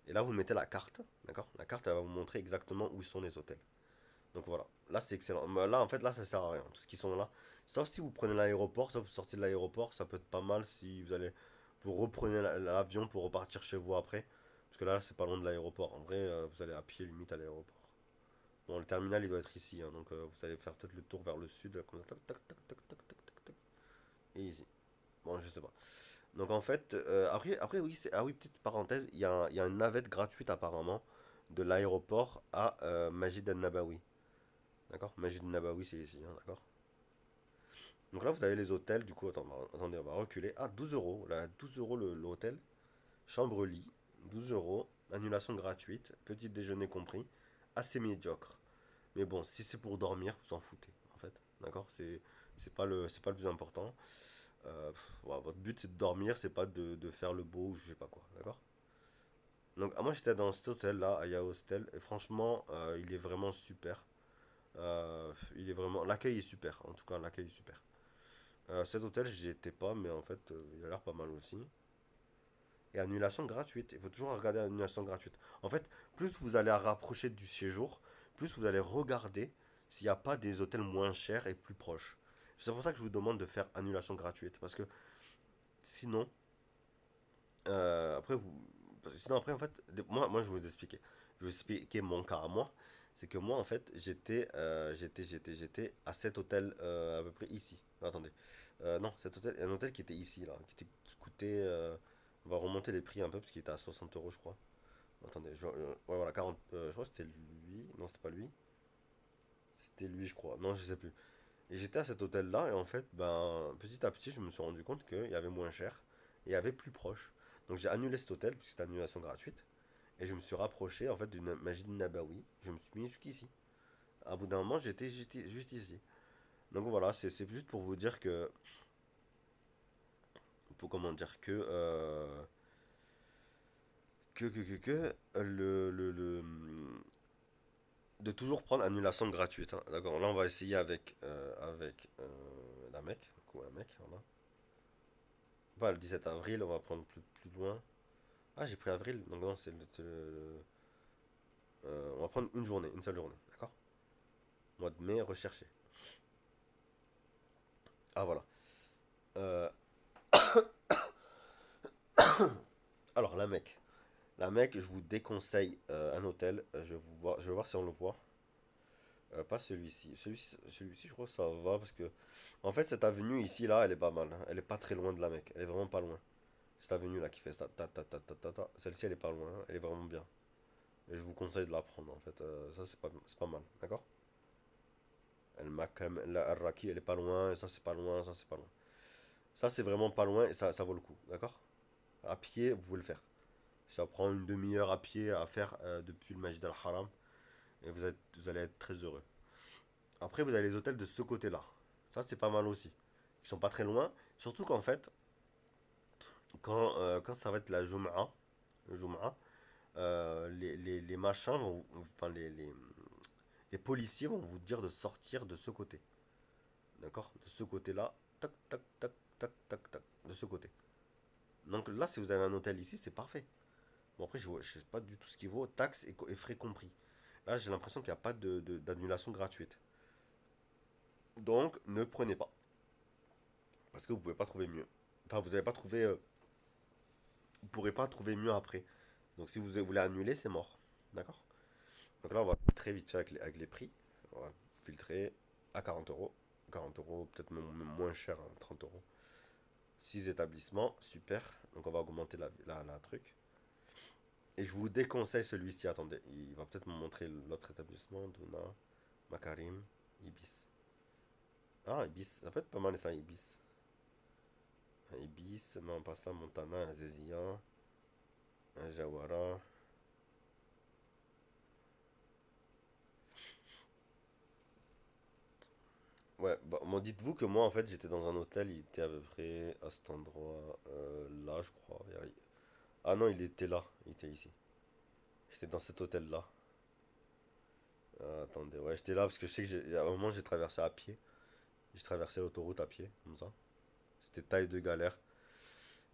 [SPEAKER 1] Et là, vous mettez la carte, d'accord? La carte, elle va vous montrer exactement où sont les hôtels. Donc voilà, là c'est excellent. Mais là, en fait, là, ça sert à rien. Tout ce qui sont là. Sauf si vous prenez l'aéroport, sauf vous sortez de l'aéroport, ça peut être pas mal si vous reprenez l'avion pour repartir chez vous après. Parce que là, c'est pas loin de l'aéroport. En vrai, vous allez à pied limite à l'aéroport. Bon, le terminal, il doit être ici, hein, donc vous allez faire peut-être le tour vers le sud, comme ça, tac, tac, tac, tac, tac, tac, tac, tac, et ici. Bon, je sais pas. Donc en fait, après oui, ah oui, petite parenthèse, il y a une navette gratuite apparemment de l'aéroport à Majid El Nabawi. D'accord? Majid El Nabawi, c'est ici, hein, d'accord? Donc là, vous avez les hôtels, du coup, attendez, on va reculer. Ah, 12 euros, là, 12 euros l'hôtel. Chambre-lit, 12 euros. Annulation gratuite, petit déjeuner compris. Assez médiocre. Mais bon, si c'est pour dormir, vous en foutez, en fait. D'accord? C'est pas le plus important. Voilà, votre but, c'est de dormir, c'est pas de faire le beau ou je sais pas quoi. D'accord? Donc, moi, j'étais dans cet hôtel-là, Aya Hostel. Et franchement, il est vraiment super. Il est vraiment. L'accueil est super. En tout cas, l'accueil est super. Cet hôtel, j'y étais pas, mais en fait, il a l'air pas mal aussi. Et annulation gratuite. Il faut toujours regarder annulation gratuite. En fait, plus vous allez rapprocher du séjour, plus vous allez regarder s'il n'y a pas des hôtels moins chers et plus proches. C'est pour ça que je vous demande de faire annulation gratuite. Parce que sinon, après, sinon, après, en fait, moi, je vais vous expliquer. Je vais vous expliquer mon cas à moi. C'est que moi, en fait, j'étais à cet hôtel à peu près ici. Attendez. Non, cet hôtel, un hôtel qui était ici, là, qui coûtait. On va remonter les prix un peu parce qu'il était à 60 euros, je crois. Attendez, ouais, voilà, 40. Je crois que c'était lui. Non, c'était pas lui. C'était lui, je crois. Non, je sais plus. Et j'étais à cet hôtel-là, et en fait, ben, petit à petit, je me suis rendu compte qu'il y avait moins cher et il y avait plus proche. Donc j'ai annulé cet hôtel, puisque c'était annulation gratuite, et je me suis rapproché en fait d'une Majid Nabawi. Je me suis mis jusqu'ici. À bout d'un moment, j'étais juste ici. Donc voilà, c'est juste pour vous dire que. Pour comment dire de toujours prendre annulation gratuite, hein. D'accord, là on va essayer avec la Mecque. Du coup, la Mecque, voilà. Pas le 17 avril, on va prendre plus loin. Ah, j'ai pris avril, donc non, on va prendre une journée, une seule journée, d'accord? Mois de mai, recherché. Ah, voilà. Euh, Alors, la Mecque. La Mecque, je vous déconseille un hôtel. Je vais voir si on le voit. Pas celui-ci. Celui-ci, je crois que ça va parce que, en fait, cette avenue ici, là, elle est pas mal, hein. Elle est pas très loin de la Mecque. Elle est vraiment pas loin. Cette avenue là qui fait ta. Celle-ci, elle est pas loin, hein. Elle est vraiment bien. Et je vous conseille de la prendre, en fait. Ça, c'est pas mal. D'accord? El Makam, la Arraki, elle est pas loin. Et ça, c'est pas loin. Ça, c'est pas loin. Ça, c'est vraiment pas loin et ça vaut le coup. D'accord? À pied, vous pouvez le faire. Ça prend une demi-heure à pied à faire depuis le Masjid al-Haram. Et vous allez être très heureux. Après, vous avez les hôtels de ce côté-là. Ça, c'est pas mal aussi. Ils sont pas très loin. Surtout qu'en fait, quand ça va être la Jum'a, le Jum'a, les machins enfin, les policiers vont vous dire de sortir de ce côté. D'accord? De ce côté-là. Tac, tac, tac, tac, tac, tac. De ce côté. Donc là, si vous avez un hôtel ici, c'est parfait. Bon, après, je ne sais pas du tout ce qu'il vaut, taxes et frais compris. Là, j'ai l'impression qu'il n'y a pas d'annulation gratuite. Donc, ne prenez pas. Parce que vous pouvez pas trouver mieux. Enfin, vous n'avez pas trouvé. Vous pourrez pas trouver mieux après. Donc, si vous voulez annuler, c'est mort. D'accord? Donc là, on va très vite faire avec les prix. On va filtrer à 40 euros. 40 euros, peut-être même moins cher, hein, 30 euros. 6 établissements, super. Donc, on va augmenter la truc. Et je vous déconseille celui-ci. Attendez, il va peut-être me montrer l'autre établissement. Duna, Makarim, Ibis. Ah, Ibis, ça peut être pas mal ça, Ibis. Ibis, mais en passant Montana, Azezia, Jawara. Ouais, bah, moi dites-vous que moi en fait j'étais dans un hôtel, il était à peu près à cet endroit là, je crois. Ah non, il était là, il était ici. J'étais dans cet hôtel là. Attendez, ouais, j'étais là parce que je sais que à un moment j'ai traversé à pied. J'ai traversé l'autoroute à pied, comme ça. C'était taille de galère.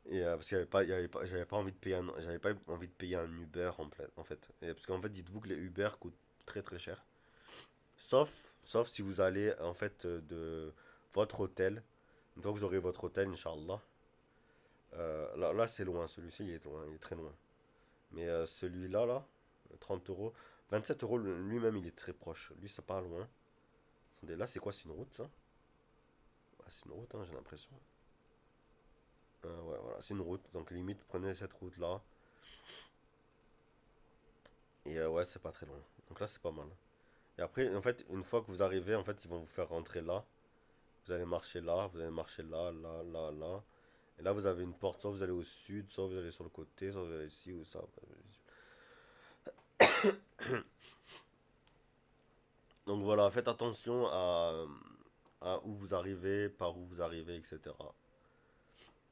[SPEAKER 1] Et parce qu'il y avait pas, j'avais pas envie de payer j'avais pas envie de payer un Uber en fait. Et parce qu'en fait, dites-vous que les Uber coûtent très très cher. Sauf si vous allez en fait de votre hôtel. Une fois que vous aurez votre hôtel, Inch'Allah. Là c'est loin, celui-ci il est loin, il est très loin. Mais celui-là, 30 euros. 27 euros lui-même il est très proche. Lui c'est pas loin. Attendez, là c'est quoi? C'est une route ça? Ah, c'est une route, hein, j'ai l'impression. Ouais, voilà, c'est une route. Donc limite, prenez cette route-là. Et ouais, c'est pas très loin. Donc là, c'est pas mal. Et après, en fait, une fois que vous arrivez, en fait, ils vont vous faire rentrer là. Vous allez marcher là, vous allez marcher là, là, là, là. Et là, vous avez une porte, soit vous allez au sud, soit vous allez sur le côté, soit vous allez ici ou ça. Donc voilà, faites attention à où vous arrivez, par où vous arrivez, etc.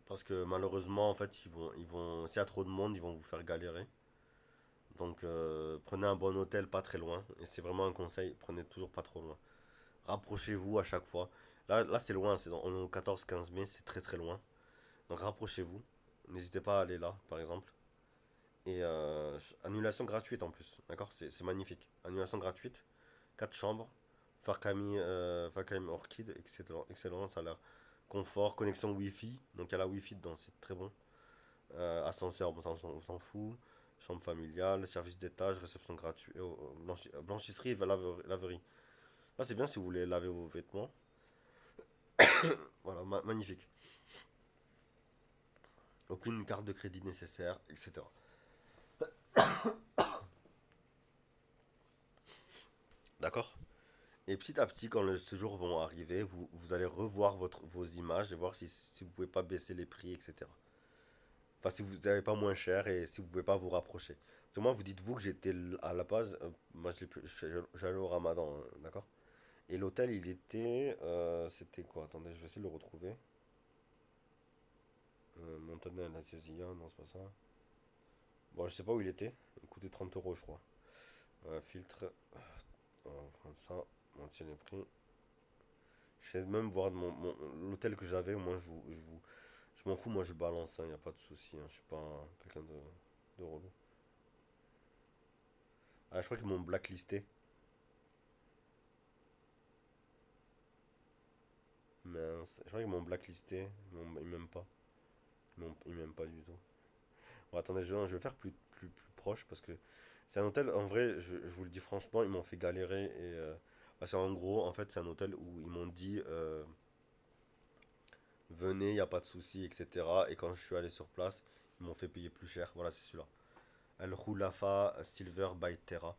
[SPEAKER 1] Parce que malheureusement, en fait, s'il y a trop de monde, ils vont vous faire galérer. Donc prenez un bon hôtel pas très loin. Et c'est vraiment un conseil, prenez toujours pas trop loin. Rapprochez-vous à chaque fois. Là c'est loin, on est au 14-15 mai, c'est très très loin. Donc rapprochez-vous. N'hésitez pas à aller là, par exemple. Et annulation gratuite en plus, d'accord? C'est magnifique. Annulation gratuite, 4 chambres, Farkami Orchid, excellent, excellent, ça a l'air confort, connexion Wi-Fi, donc il y a la Wi-Fi dedans, c'est très bon. Ascenseur, bon, ça on s'en fout. Chambre familiale, service d'étage, réception gratuite, blanchisserie et laverie. Ça c'est bien si vous voulez laver vos vêtements. Voilà, magnifique. Aucune carte de crédit nécessaire, etc. D'accord? Et petit à petit, quand les séjours vont arriver, vous allez revoir vos images et voir si vous pouvez pas baisser les prix, etc. Enfin, si vous n'avez pas moins cher et si vous pouvez pas vous rapprocher. Parce que moi, vous dites-vous que j'étais à la base, moi j'allais au Ramadan, hein, d'accord? Et l'hôtel, il était, c'était quoi? Attendez, je vais essayer de le retrouver. Montana la Cézilla, non, c'est pas ça. Bon, je sais pas où il était. Il coûtait 30 euros, je crois. Filtre, on va prendre ça, on tient les prix. Je vais même voir l'hôtel que j'avais, moi je m'en fous, moi je balance, il n'y a pas de souci, hein, je suis pas quelqu'un de relou. Ah, je crois qu'ils m'ont blacklisté. Mince, je crois qu'ils m'ont blacklisté, ils m'aiment pas. Ils m'aiment pas du tout. Bon, attendez, je vais faire plus proche parce que c'est un hôtel, en vrai, je vous le dis franchement, ils m'ont fait galérer. Parce qu'en gros, en fait, c'est un hôtel où ils m'ont dit venez, il n'y a pas de souci, etc. Et quand je suis allé sur place, ils m'ont fait payer plus cher. Voilà, c'est celui-là. Al Khulafa Silver by Terra.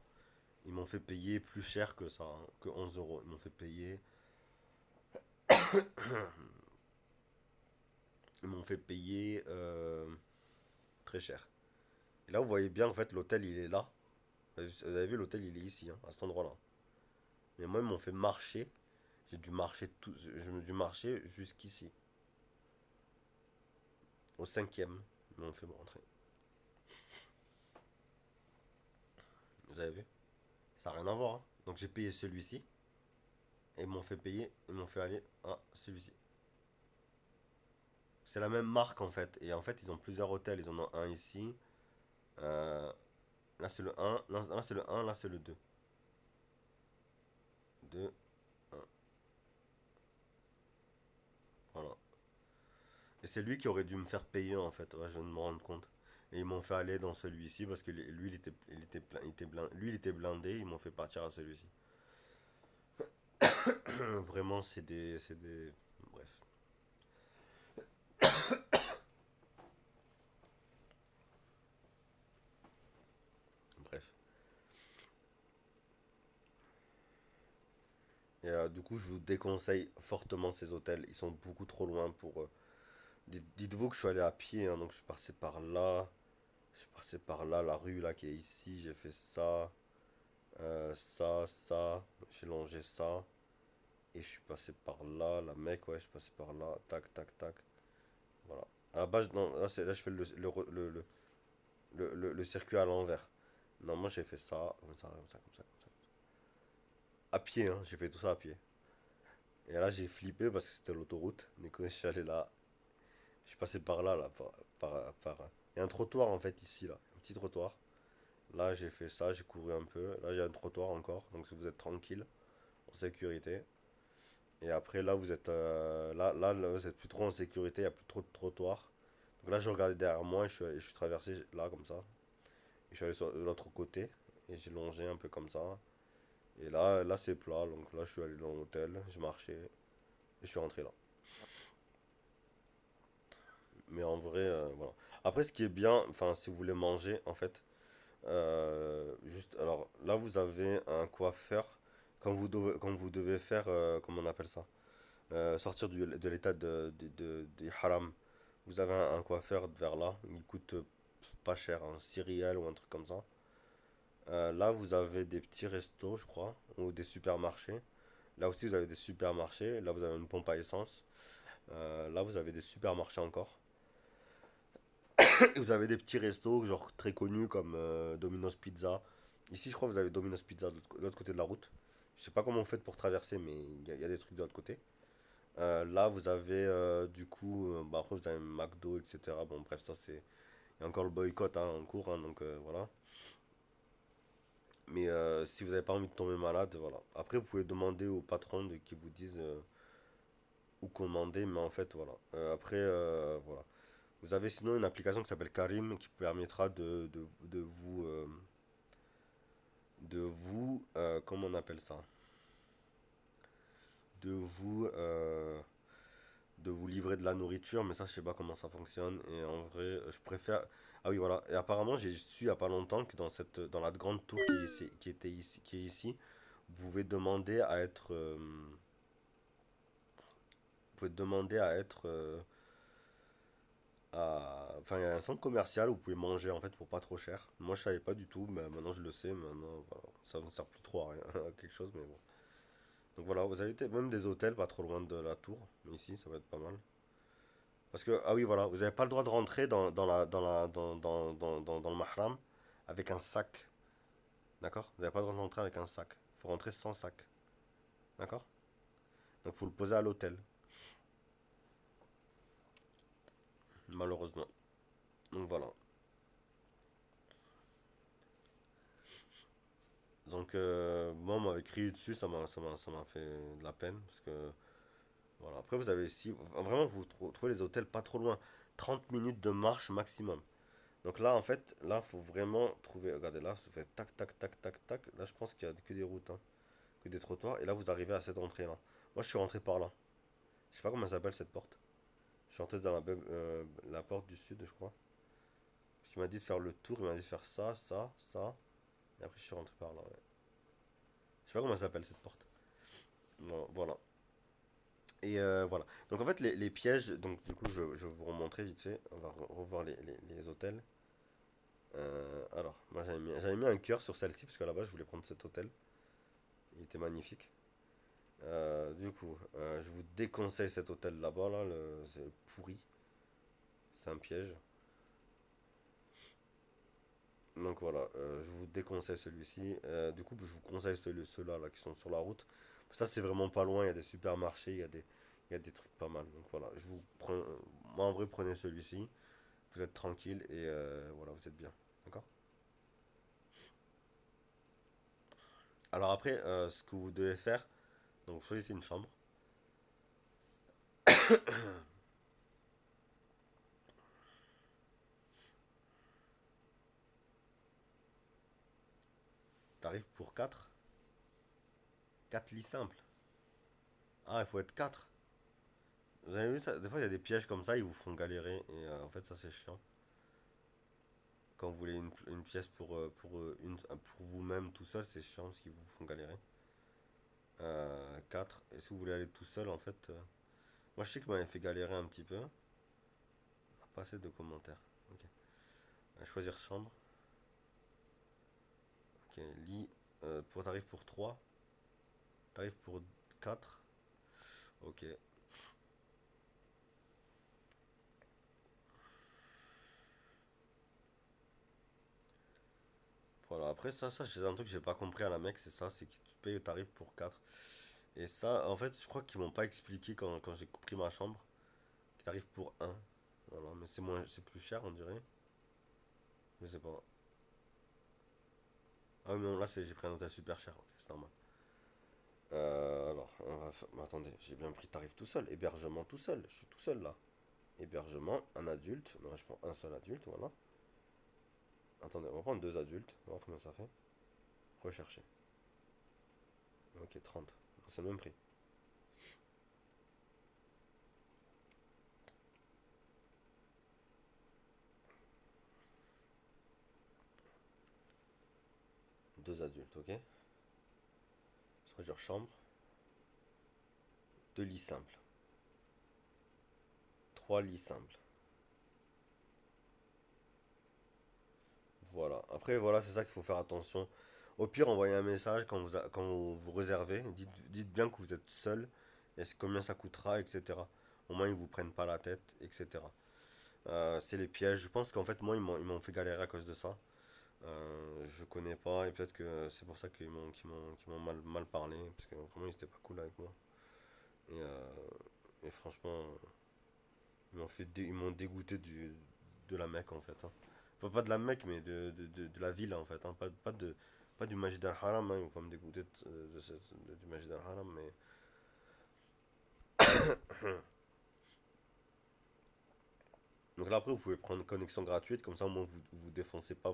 [SPEAKER 1] Ils m'ont fait payer plus cher que ça, hein, que 11 euros. Ils m'ont fait payer très cher. Et là, vous voyez bien, en fait, l'hôtel, il est là. Vous avez vu, l'hôtel, il est ici, hein, à cet endroit-là. Mais moi, ils m'ont fait marcher. J'ai dû marcher jusqu'ici. Au cinquième, ils m'ont fait rentrer. Vous avez vu? Ça n'a rien à voir, hein. Donc j'ai payé celui-ci. Et ils m'ont fait aller à celui-ci. C'est la même marque en fait. Et en fait, ils ont plusieurs hôtels. Ils en ont un ici. Euh, Là, c'est le un. Là, c'est le un. Là, c'est le 2. 2, 1. Voilà. Et c'est lui qui aurait dû me faire payer en fait. Ouais, je viens de me rendre compte. Et ils m'ont fait aller dans celui-ci parce que lui, lui, il était blindé. Ils m'ont fait partir à celui-ci. Vraiment, c'est des. Bref. Bref. Et du coup, je vous déconseille fortement ces hôtels. Ils sont beaucoup trop loin pour. Dites-vous que je suis allé à pied, hein, donc je suis passé par là. Je suis passé par là, la rue là qui est ici. J'ai fait ça, ça. J'ai longé ça. Et je suis passé par là, la mec, ouais, je suis passé par là. Tac, tac, tac. Voilà. À la base, non, là je fais le circuit à l'envers. Non, moi j'ai fait ça, comme ça, comme ça, comme ça, comme ça. À pied, hein, j'ai fait tout ça à pied. Et là, j'ai flippé parce que c'était l'autoroute. Du coup, je suis allé là. Je suis passé par là, là, Il y a un trottoir en fait ici, là. Un petit trottoir. Là, j'ai fait ça, j'ai couru un peu. Là, il y a un trottoir encore. Donc, si vous êtes tranquille, en sécurité. Et après, là, là, vous êtes plus trop en sécurité. Il n'y a plus trop de trottoir. Donc là, je regardais derrière moi et je suis traversé là, comme ça. Et je suis allé sur l'autre côté. Et j'ai longé un peu comme ça. Et là, c'est plat. Donc là, je suis allé dans l'hôtel. J'ai marché. Et je suis rentré là. Mais en vrai, voilà. Après, ce qui est bien, enfin, si vous voulez manger, en fait, juste, alors là, vous avez un coiffeur quand vous devez faire, comment on appelle ça, sortir de l'état des haram. Vous avez un coiffeur vers là, il coûte pas cher, un 6 rials ou un truc comme ça. Là, vous avez des petits restos, je crois, ou des supermarchés. Là aussi, vous avez des supermarchés. Là, vous avez une pompe à essence. Là, vous avez des supermarchés encore. Et vous avez des petits restos, genre très connus comme Domino's Pizza. Ici, je crois que vous avez Domino's Pizza de l'autre côté de la route. Je sais pas comment vous faites pour traverser, mais il y a des trucs de l'autre côté. Là, vous avez du coup, bah, après, vous avez McDo, etc. Bon, bref, ça c'est. Il y a encore le boycott hein, en cours, hein, donc voilà. Mais si vous n'avez pas envie de tomber malade, voilà. Après, vous pouvez demander au patron qui vous dise où commander, mais en fait, voilà. Après, voilà. Vous avez sinon une application qui s'appelle Karim qui permettra comment on appelle ça? De vous, de vous livrer de la nourriture, mais ça, je sais pas comment ça fonctionne. Et en vrai, je préfère. Ah oui, voilà. Et apparemment, j'ai su il y a pas longtemps que dans la grande tour qui est ici, vous pouvez demander à être, vous pouvez demander à être, enfin, il y a un centre commercial où vous pouvez manger en fait pour pas trop cher. Moi, je savais pas du tout, mais maintenant je le sais. Maintenant, voilà. Ça ne sert plus trop à rien, à quelque chose, mais bon. Donc voilà, vous avez même des hôtels pas trop loin de la tour. Mais ici, ça va être pas mal. Parce que, ah oui, voilà, vous n'avez pas le droit de rentrer dans le mahram avec un sac. D'accord? Vous n'avez pas le droit de rentrer avec un sac. Il faut rentrer sans sac. D'accord? Donc, il faut le poser à l'hôtel. Malheureusement. Donc voilà. Donc, moi, on m'avait crié dessus, ça m'a fait de la peine. Parce que, voilà. Après, vous avez ici, vraiment, vous trouvez les hôtels pas trop loin. 30 minutes de marche maximum. Donc là, en fait, là, faut vraiment trouver. Regardez là, vous faites tac, tac, tac, tac, tac. Là, je pense qu'il y a que des routes, hein, que des trottoirs. Et là, vous arrivez à cette entrée-là. Moi, je suis rentré par là. Je sais pas comment ça s'appelle cette porte. Je suis rentré dans la porte du sud, je crois. Il m'a dit de faire le tour, il m'a dit de faire ça, ça, ça. Et après, je suis rentré par là. Ouais. Je sais pas comment ça s'appelle cette porte. Bon, voilà. Et voilà. Donc en fait, les pièges, donc du coup, je vais vous remontrer vite fait. On va revoir les hôtels. Alors, moi j'avais mis un cœur sur celle-ci parce qu'à la base, je voulais prendre cet hôtel. Il était magnifique. Du coup, je vous déconseille cet hôtel là-bas, là, c'est pourri. C'est un piège. Donc voilà, je vous déconseille celui-ci. Du coup, je vous conseille ceux-là là, qui sont sur la route. Ça, c'est vraiment pas loin. Il y a des supermarchés, il y a des trucs pas mal. Donc voilà, je vous prends. Moi, en vrai, prenez celui-ci. Vous êtes tranquille et voilà, vous êtes bien. D'accord. Alors après, ce que vous devez faire, donc vous choisissez une chambre. Tarif pour 4. 4 lits simples. Ah, il faut être 4. Vous avez vu ça? Des fois, il y a des pièges comme ça, ils vous font galérer. Et en fait, ça, c'est chiant. Quand vous voulez une pièce pour vous-même tout seul, c'est chiant parce qu'ils vous font galérer. 4. Et si vous voulez aller tout seul, en fait. Moi, je sais que m'avait fait galérer un petit peu. On n'a pas assez de commentaires. Ok. Choisir chambre. Ok. Lit. Pour tarif pour 3. Tarif pour 4. Ok. Voilà. Après, ça c'est un truc que j'ai pas compris à la mec. C'est ça. C'est que tu payes le tarif pour 4. Et ça, en fait, je crois qu'ils m'ont pas expliqué quand j'ai pris ma chambre. Qui tarif pour un. Voilà. Mais c'est plus cher, on dirait. Je sais pas. Ah oui, non, là, j'ai pris un hôtel super cher. Ok, c'est normal. Alors, mais attendez, j'ai bien pris tarif tout seul. Hébergement tout seul. Je suis tout seul là. Hébergement, un adulte. Non, je prends un seul adulte, voilà. Attendez, on va prendre deux adultes. On va voir combien ça fait. Rechercher. Ok, 30. C'est le même prix. Deux adultes, ok. Choisir chambre. Deux lits simples. Trois lits simples. Voilà. Après, voilà, c'est ça qu'il faut faire attention. Au pire, envoyez un message quand vous réservez. Dites bien que vous êtes seul. Et combien ça coûtera, etc. Au moins, ils vous prennent pas la tête, etc. C'est les pièges. Je pense qu'en fait, moi, ils m'ont fait galérer à cause de ça. Je connais pas et peut-être que c'est pour ça qu'ils m'ont mal parlé. Parce que vraiment, ils étaient pas cool avec moi. Et, et franchement, ils m'ont dégoûté de la Mecque en fait, hein. Enfin, pas de la Mecque, mais de la ville en fait, hein. Pas du Masjid al-Haram, hein. Ils vont pas me dégoûter du Masjid al-Haram, mais. Donc là, après, vous pouvez prendre une connexion gratuite, comme ça, au moins, vous défoncez pas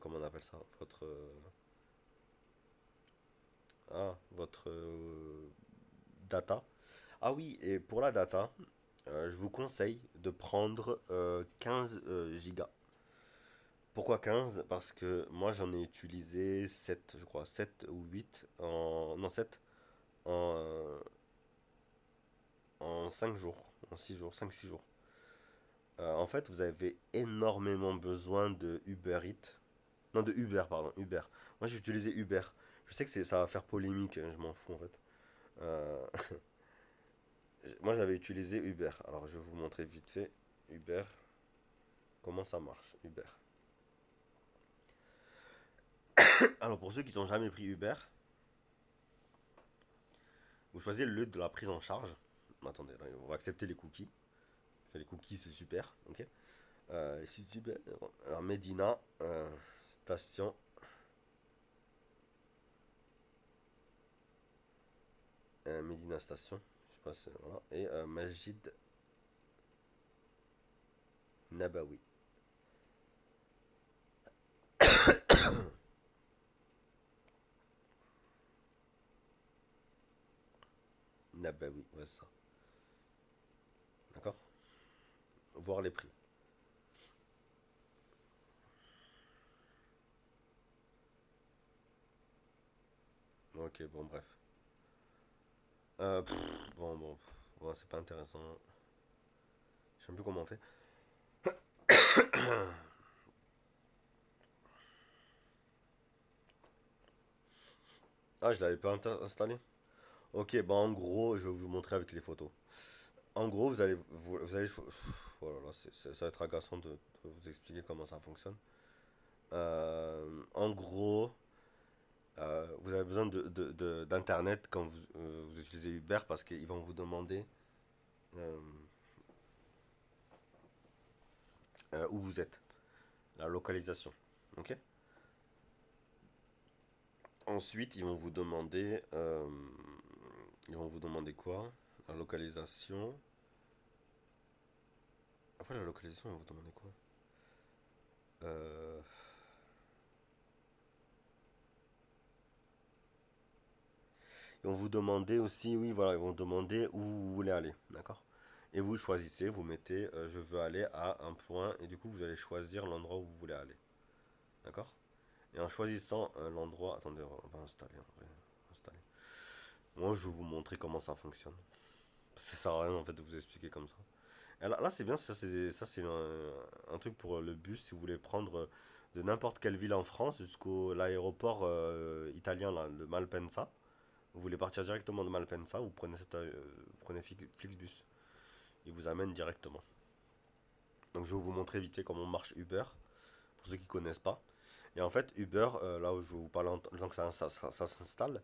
[SPEAKER 1] comment on appelle ça? Votre data. Ah oui, et pour la data, je vous conseille de prendre 15 gigas. Pourquoi 15? Parce que moi j'en ai utilisé 7 je crois, 7 ou 8 Non, 7 en, en 5 jours, en 6 jours, 5 6 jours. En fait, vous avez énormément besoin de Uber Eats. Non, de Uber, pardon, Uber. Moi j'ai utilisé Uber. Je sais que ça va faire polémique, hein, je m'en fous en fait. Euh, moi j'avais utilisé Uber. Alors je vais vous montrer vite fait Uber, comment ça marche, Uber. Alors pour ceux qui n'ont jamais pris Uber, vous choisissez le lieu de la prise en charge. Attendez, là, on va accepter les cookies. Les cookies, c'est super. Ok. Les sites Uber. Alors, Medina, station. Medina Station. Je sais pas, voilà. Et Majid Nabawi. Nabawi, ouais, c'est ça. D'accord? Voir les prix. Ok, bon, bref. Bon, ouais, c'est pas intéressant. Je sais même plus comment on fait. Ah, je l'avais pas installé. Ok, bah en gros, je vais vous montrer avec les photos. En gros, oh là là, ça va être agaçant de vous expliquer comment ça fonctionne. En gros, vous avez besoin d'internet quand vous utilisez Uber parce qu'ils vont vous demander euh, où vous êtes, la localisation. Ok? Ensuite, ils vont vous demander quoi? La localisation. Après la localisation, ils vont vous demander quoi? Euh, Ils vont vous demander aussi, oui, voilà, ils vont demander où vous voulez aller, d'accord? Et vous choisissez, vous mettez, je veux aller à un point, et du coup, vous allez choisir l'endroit où vous voulez aller, d'accord? Et en choisissant l'endroit, attendez, on va installer, on va installer. Moi, je vais vous montrer comment ça fonctionne. Ça sert à rien en fait de vous expliquer comme ça. Et là, c'est bien, ça c'est un truc pour le bus si vous voulez prendre de n'importe quelle ville en France jusqu'au l'aéroport italien là, de Malpensa. Vous voulez partir directement de Malpensa, vous prenez Flixbus. Il vous amène directement. Donc je vais vous montrer vite fait comment marche Uber, pour ceux qui ne connaissent pas. Et en fait, Uber, là où je vais vous parler en tant que ça s'installe,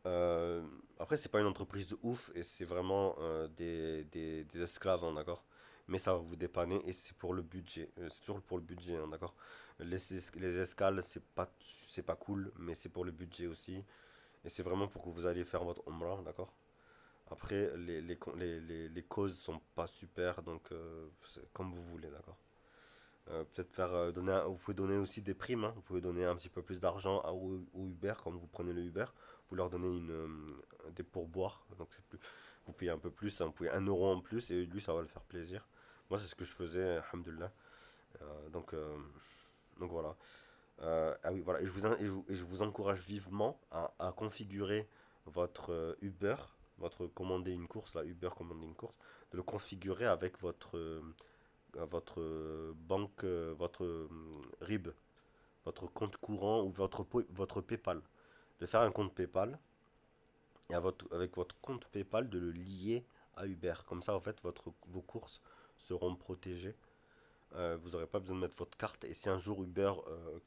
[SPEAKER 1] après, c'est pas une entreprise de ouf et c'est vraiment des esclaves, hein, d'accord? Mais ça va vous dépanner et c'est pour le budget. C'est toujours pour le budget, hein, d'accord? Les escales, c'est pas cool, mais c'est pour le budget aussi. Et c'est vraiment pour que vous alliez faire votre Umrah, d'accord? Après, les causes sont pas super, donc c'est comme vous voulez, d'accord? Peut-être vous pouvez donner aussi des primes, hein. Vous pouvez donner un petit peu plus d'argent au Uber quand vous prenez le Uber. Vous leur donnez des pourboires, donc c'est plus, vous payez un peu plus, hein. Vous pouvez 1 euro en plus et lui ça va le faire plaisir. Moi c'est ce que je faisais, alhamdoulilah. Euh, donc, euh, donc voilà. Ah oui, voilà. Et je vous encourage vivement à configurer votre Uber, votre commander une course, là, Uber commander une course, de le configurer avec votre banque, votre RIB, votre compte courant ou votre PayPal. De faire un compte PayPal et avec votre compte PayPal de le lier à Uber. Comme ça, en fait, vos courses seront protégées. Vous n'aurez pas besoin de mettre votre carte. Et si un jour Uber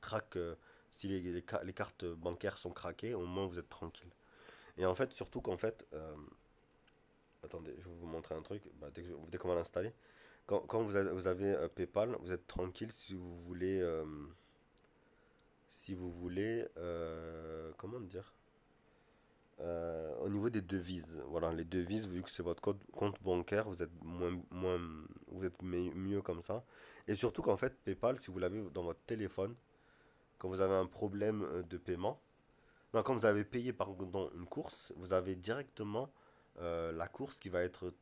[SPEAKER 1] craque, si les cartes bancaires sont craquées, au moins vous êtes tranquille. Et en fait, surtout qu'en fait, attendez, je vais vous montrer un truc. Bah, dès qu'on va l'installer, quand vous avez PayPal, vous êtes tranquille si vous voulez, comment dire, au niveau des devises. Voilà, les devises, vu que c'est votre compte bancaire, vous êtes vous êtes mieux comme ça. Et surtout qu'en fait, PayPal, si vous l'avez dans votre téléphone, quand vous avez un problème de paiement, non, quand vous avez payé pardon, une course, vous avez directement la course qui va être,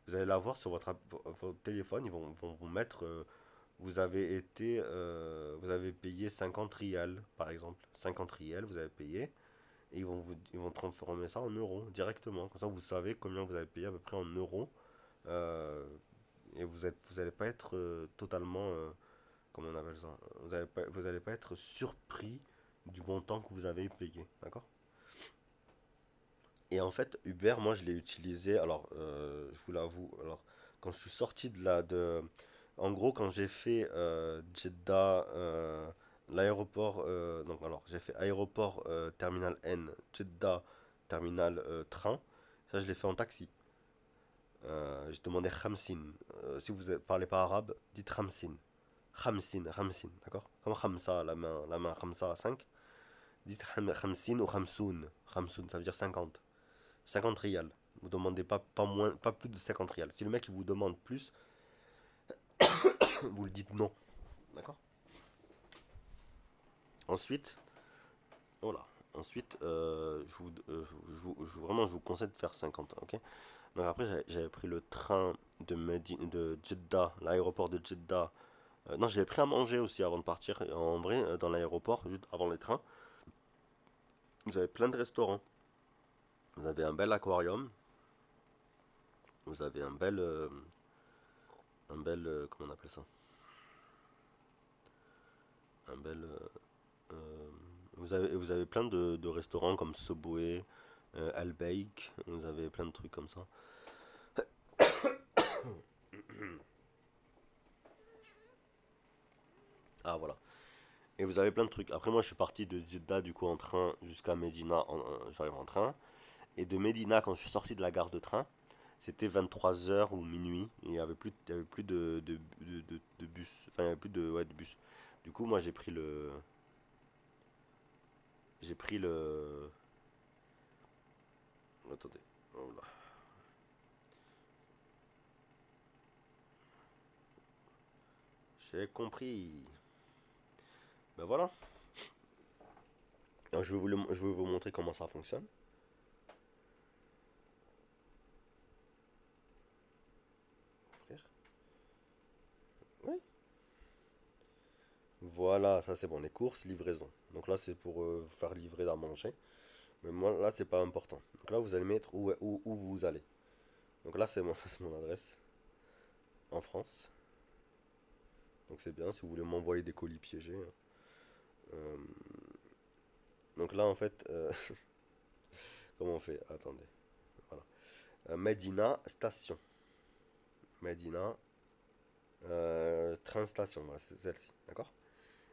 [SPEAKER 1] vous allez la voir sur votre téléphone, vont vous mettre, vous avez payé 50 rials, par exemple. 50 rials, vous avez payé, et ils vont transformer ça en euros directement. Comme ça, vous savez combien vous avez payé à peu près en euros, euh, et vous allez pas être totalement, comment on appelle ça, vous allez pas être surpris du montant que vous avez payé, d'accord? Et en fait, Uber, moi, je l'ai utilisé. Alors, je vous l'avoue. Alors, quand je suis sorti en gros, quand j'ai fait Jeddah, l'aéroport. Donc, alors, j'ai fait aéroport terminal N, Jeddah terminal train. Ça, je l'ai fait en taxi. J'ai demandé Khamsin. Si vous ne parlez pas arabe, dites Khamsin. Khamsin, Khamsin, d'accord? Comme Khamsa, la main Khamsa à 5. Dites Khamsin ou Khamsoun. Khamsoun, ça veut dire 50. 50 rials. Vous demandez pas plus de 50 rials. Si le mec il vous demande plus, vous le dites non. D'accord? Ensuite, voilà. Ensuite, vraiment, je vous conseille de faire 50, ok? Donc après, j'avais pris le train de Jeddah, l'aéroport de Jeddah. Non, j'avais pris à manger aussi avant de partir. En vrai, dans l'aéroport, juste avant les trains, vous avez plein de restaurants. Vous avez un bel aquarium. Vous avez comment on appelle ça? Un bel, vous avez plein de restaurants comme Subway, Al Baik. Vous avez plein de trucs comme ça. Ah voilà. Et vous avez plein de trucs. Après moi, je suis parti de Jeddah du coup en train jusqu'à Medina. J'arrive en train. Et de Medina, quand je suis sorti de la gare de train, c'était 23 h ou minuit. Et il y avait plus de bus. Enfin, il n'y avait plus de, ouais, de bus. Du coup, moi, j'ai pris le. Attendez. Oh là. J'ai compris. Ben voilà. Alors, je vais vous montrer comment ça fonctionne. Frère. Oui. Voilà, ça c'est bon. Les courses, livraison. Donc là, c'est pour faire livrer à manger. Mais moi, là, c'est pas important. Donc là, vous allez mettre où vous allez. Donc là, c'est c'est mon adresse en France. Donc c'est bien si vous voulez m'envoyer des colis piégés, hein. Euh, donc là, en fait, comment on fait? Attendez. Voilà. Medina station. Medina train station. Voilà, c'est celle-ci. D'accord?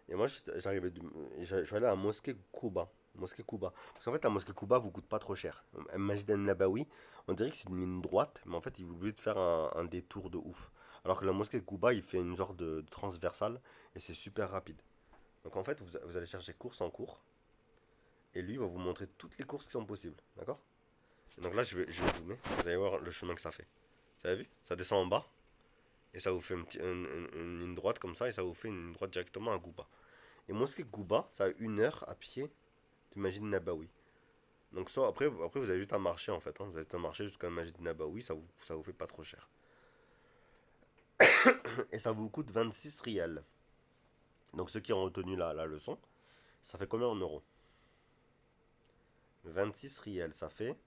[SPEAKER 1] Et moi, j'arrivais je suis allé à la mosquée Kouba. Mosquée Kouba. Parce qu'en fait, la mosquée Kouba vous coûte pas trop cher. Masjid al-Nabawi, on dirait que c'est une ligne droite, mais en fait, il vous obligé de faire un détour de ouf. Alors que la mosquée Kouba, il fait une genre de transversale et c'est super rapide. Donc en fait, vous allez chercher course en cours et lui il va vous montrer toutes les courses qui sont possibles. D'accord? Et donc là, je vais zoomer. Vous allez voir le chemin que ça fait. Vous avez vu? Ça descend en bas et ça vous fait une ligne droite comme ça et ça vous fait une ligne droite directement à Kouba. Et mosquée Kouba, ça a 1 heure à pied du Masjid Nabawi. Donc ça, après vous avez juste à marcher en fait, hein. Vous avez juste à marcher jusqu'à Masjid Nabawi, ça vous fait pas trop cher. Et ça vous coûte 26 rials. Donc ceux qui ont retenu la leçon, ça fait combien en euros? 26 rials, ça fait.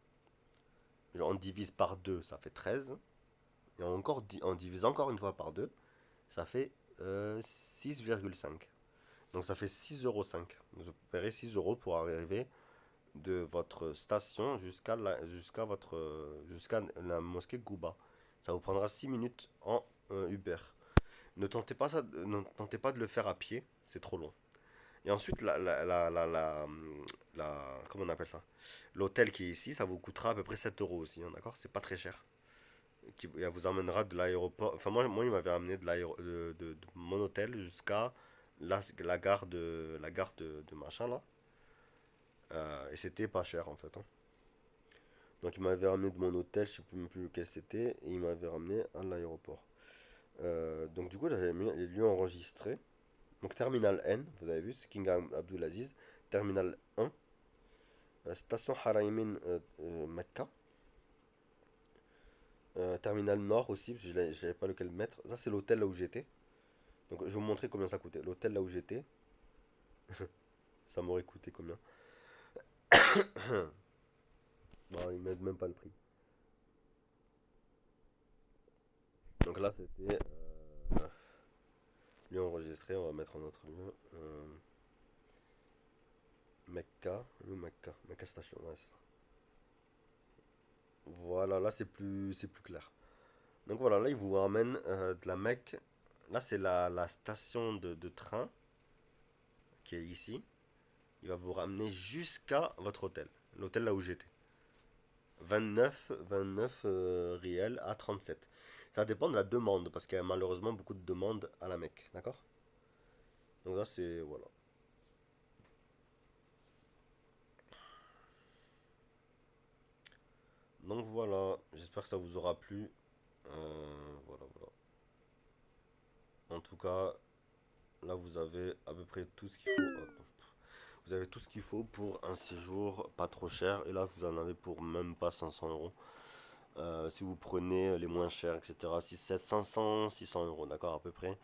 [SPEAKER 1] On divise par 2, ça fait 13. Et on divise encore une fois par 2, ça fait 6,5. Donc ça fait 6,5 €. Vous paierez 6 euros pour arriver de votre station jusqu'à la mosquée Gouba. Ça vous prendra 6 minutes en Uber. Ne tentez pas de le faire à pied, c'est trop long. Et ensuite, comment on appelle ça? L'hôtel qui est ici, ça vous coûtera à peu près 7 euros aussi, hein, d'accord? C'est pas très cher. Elle vous emmènera de l'aéroport. Enfin, moi, il m'avait amené de mon hôtel jusqu'à la gare de machin là. Et c'était pas cher en fait, hein. Donc il m'avait ramené de mon hôtel, je sais plus même plus lequel c'était, et il m'avait ramené à l'aéroport. Donc du coup j'avais mis les lieux enregistrés. Donc Terminal N, vous avez vu, c'est King Abdulaziz. Terminal 1, station Haraimin Mecca. Terminal Nord aussi, parce que je savais pas lequel mettre. Ça c'est l'hôtel là où j'étais. Donc je vais vous montrer combien ça coûtait. L'hôtel là où j'étais, ça m'aurait coûté combien? Bon, ils mettent même pas le prix. Donc là c'était lieu enregistré, on va mettre un autre lieu. Mecca, le Mecca, Mecca Station, ouais, c'est ça. Voilà, là c'est plus clair. Donc voilà, là il vous ramène de la Mecque. Là c'est la station de train qui est ici. Il va vous ramener jusqu'à votre hôtel, l'hôtel là où j'étais. 29 riels à 37. Ça dépend de la demande, parce qu'il y a malheureusement beaucoup de demandes à la Mecque, d'accord? Donc là c'est, voilà. Donc voilà, j'espère que ça vous aura plu. Voilà, voilà. En tout cas, là vous avez à peu près tout ce qu'il faut. Hop. Vous avez tout ce qu'il faut pour un séjour pas trop cher. Et là, vous en avez pour même pas 500 euros. Si vous prenez les moins chers, etc. 500, 600 euros, d'accord, à peu près.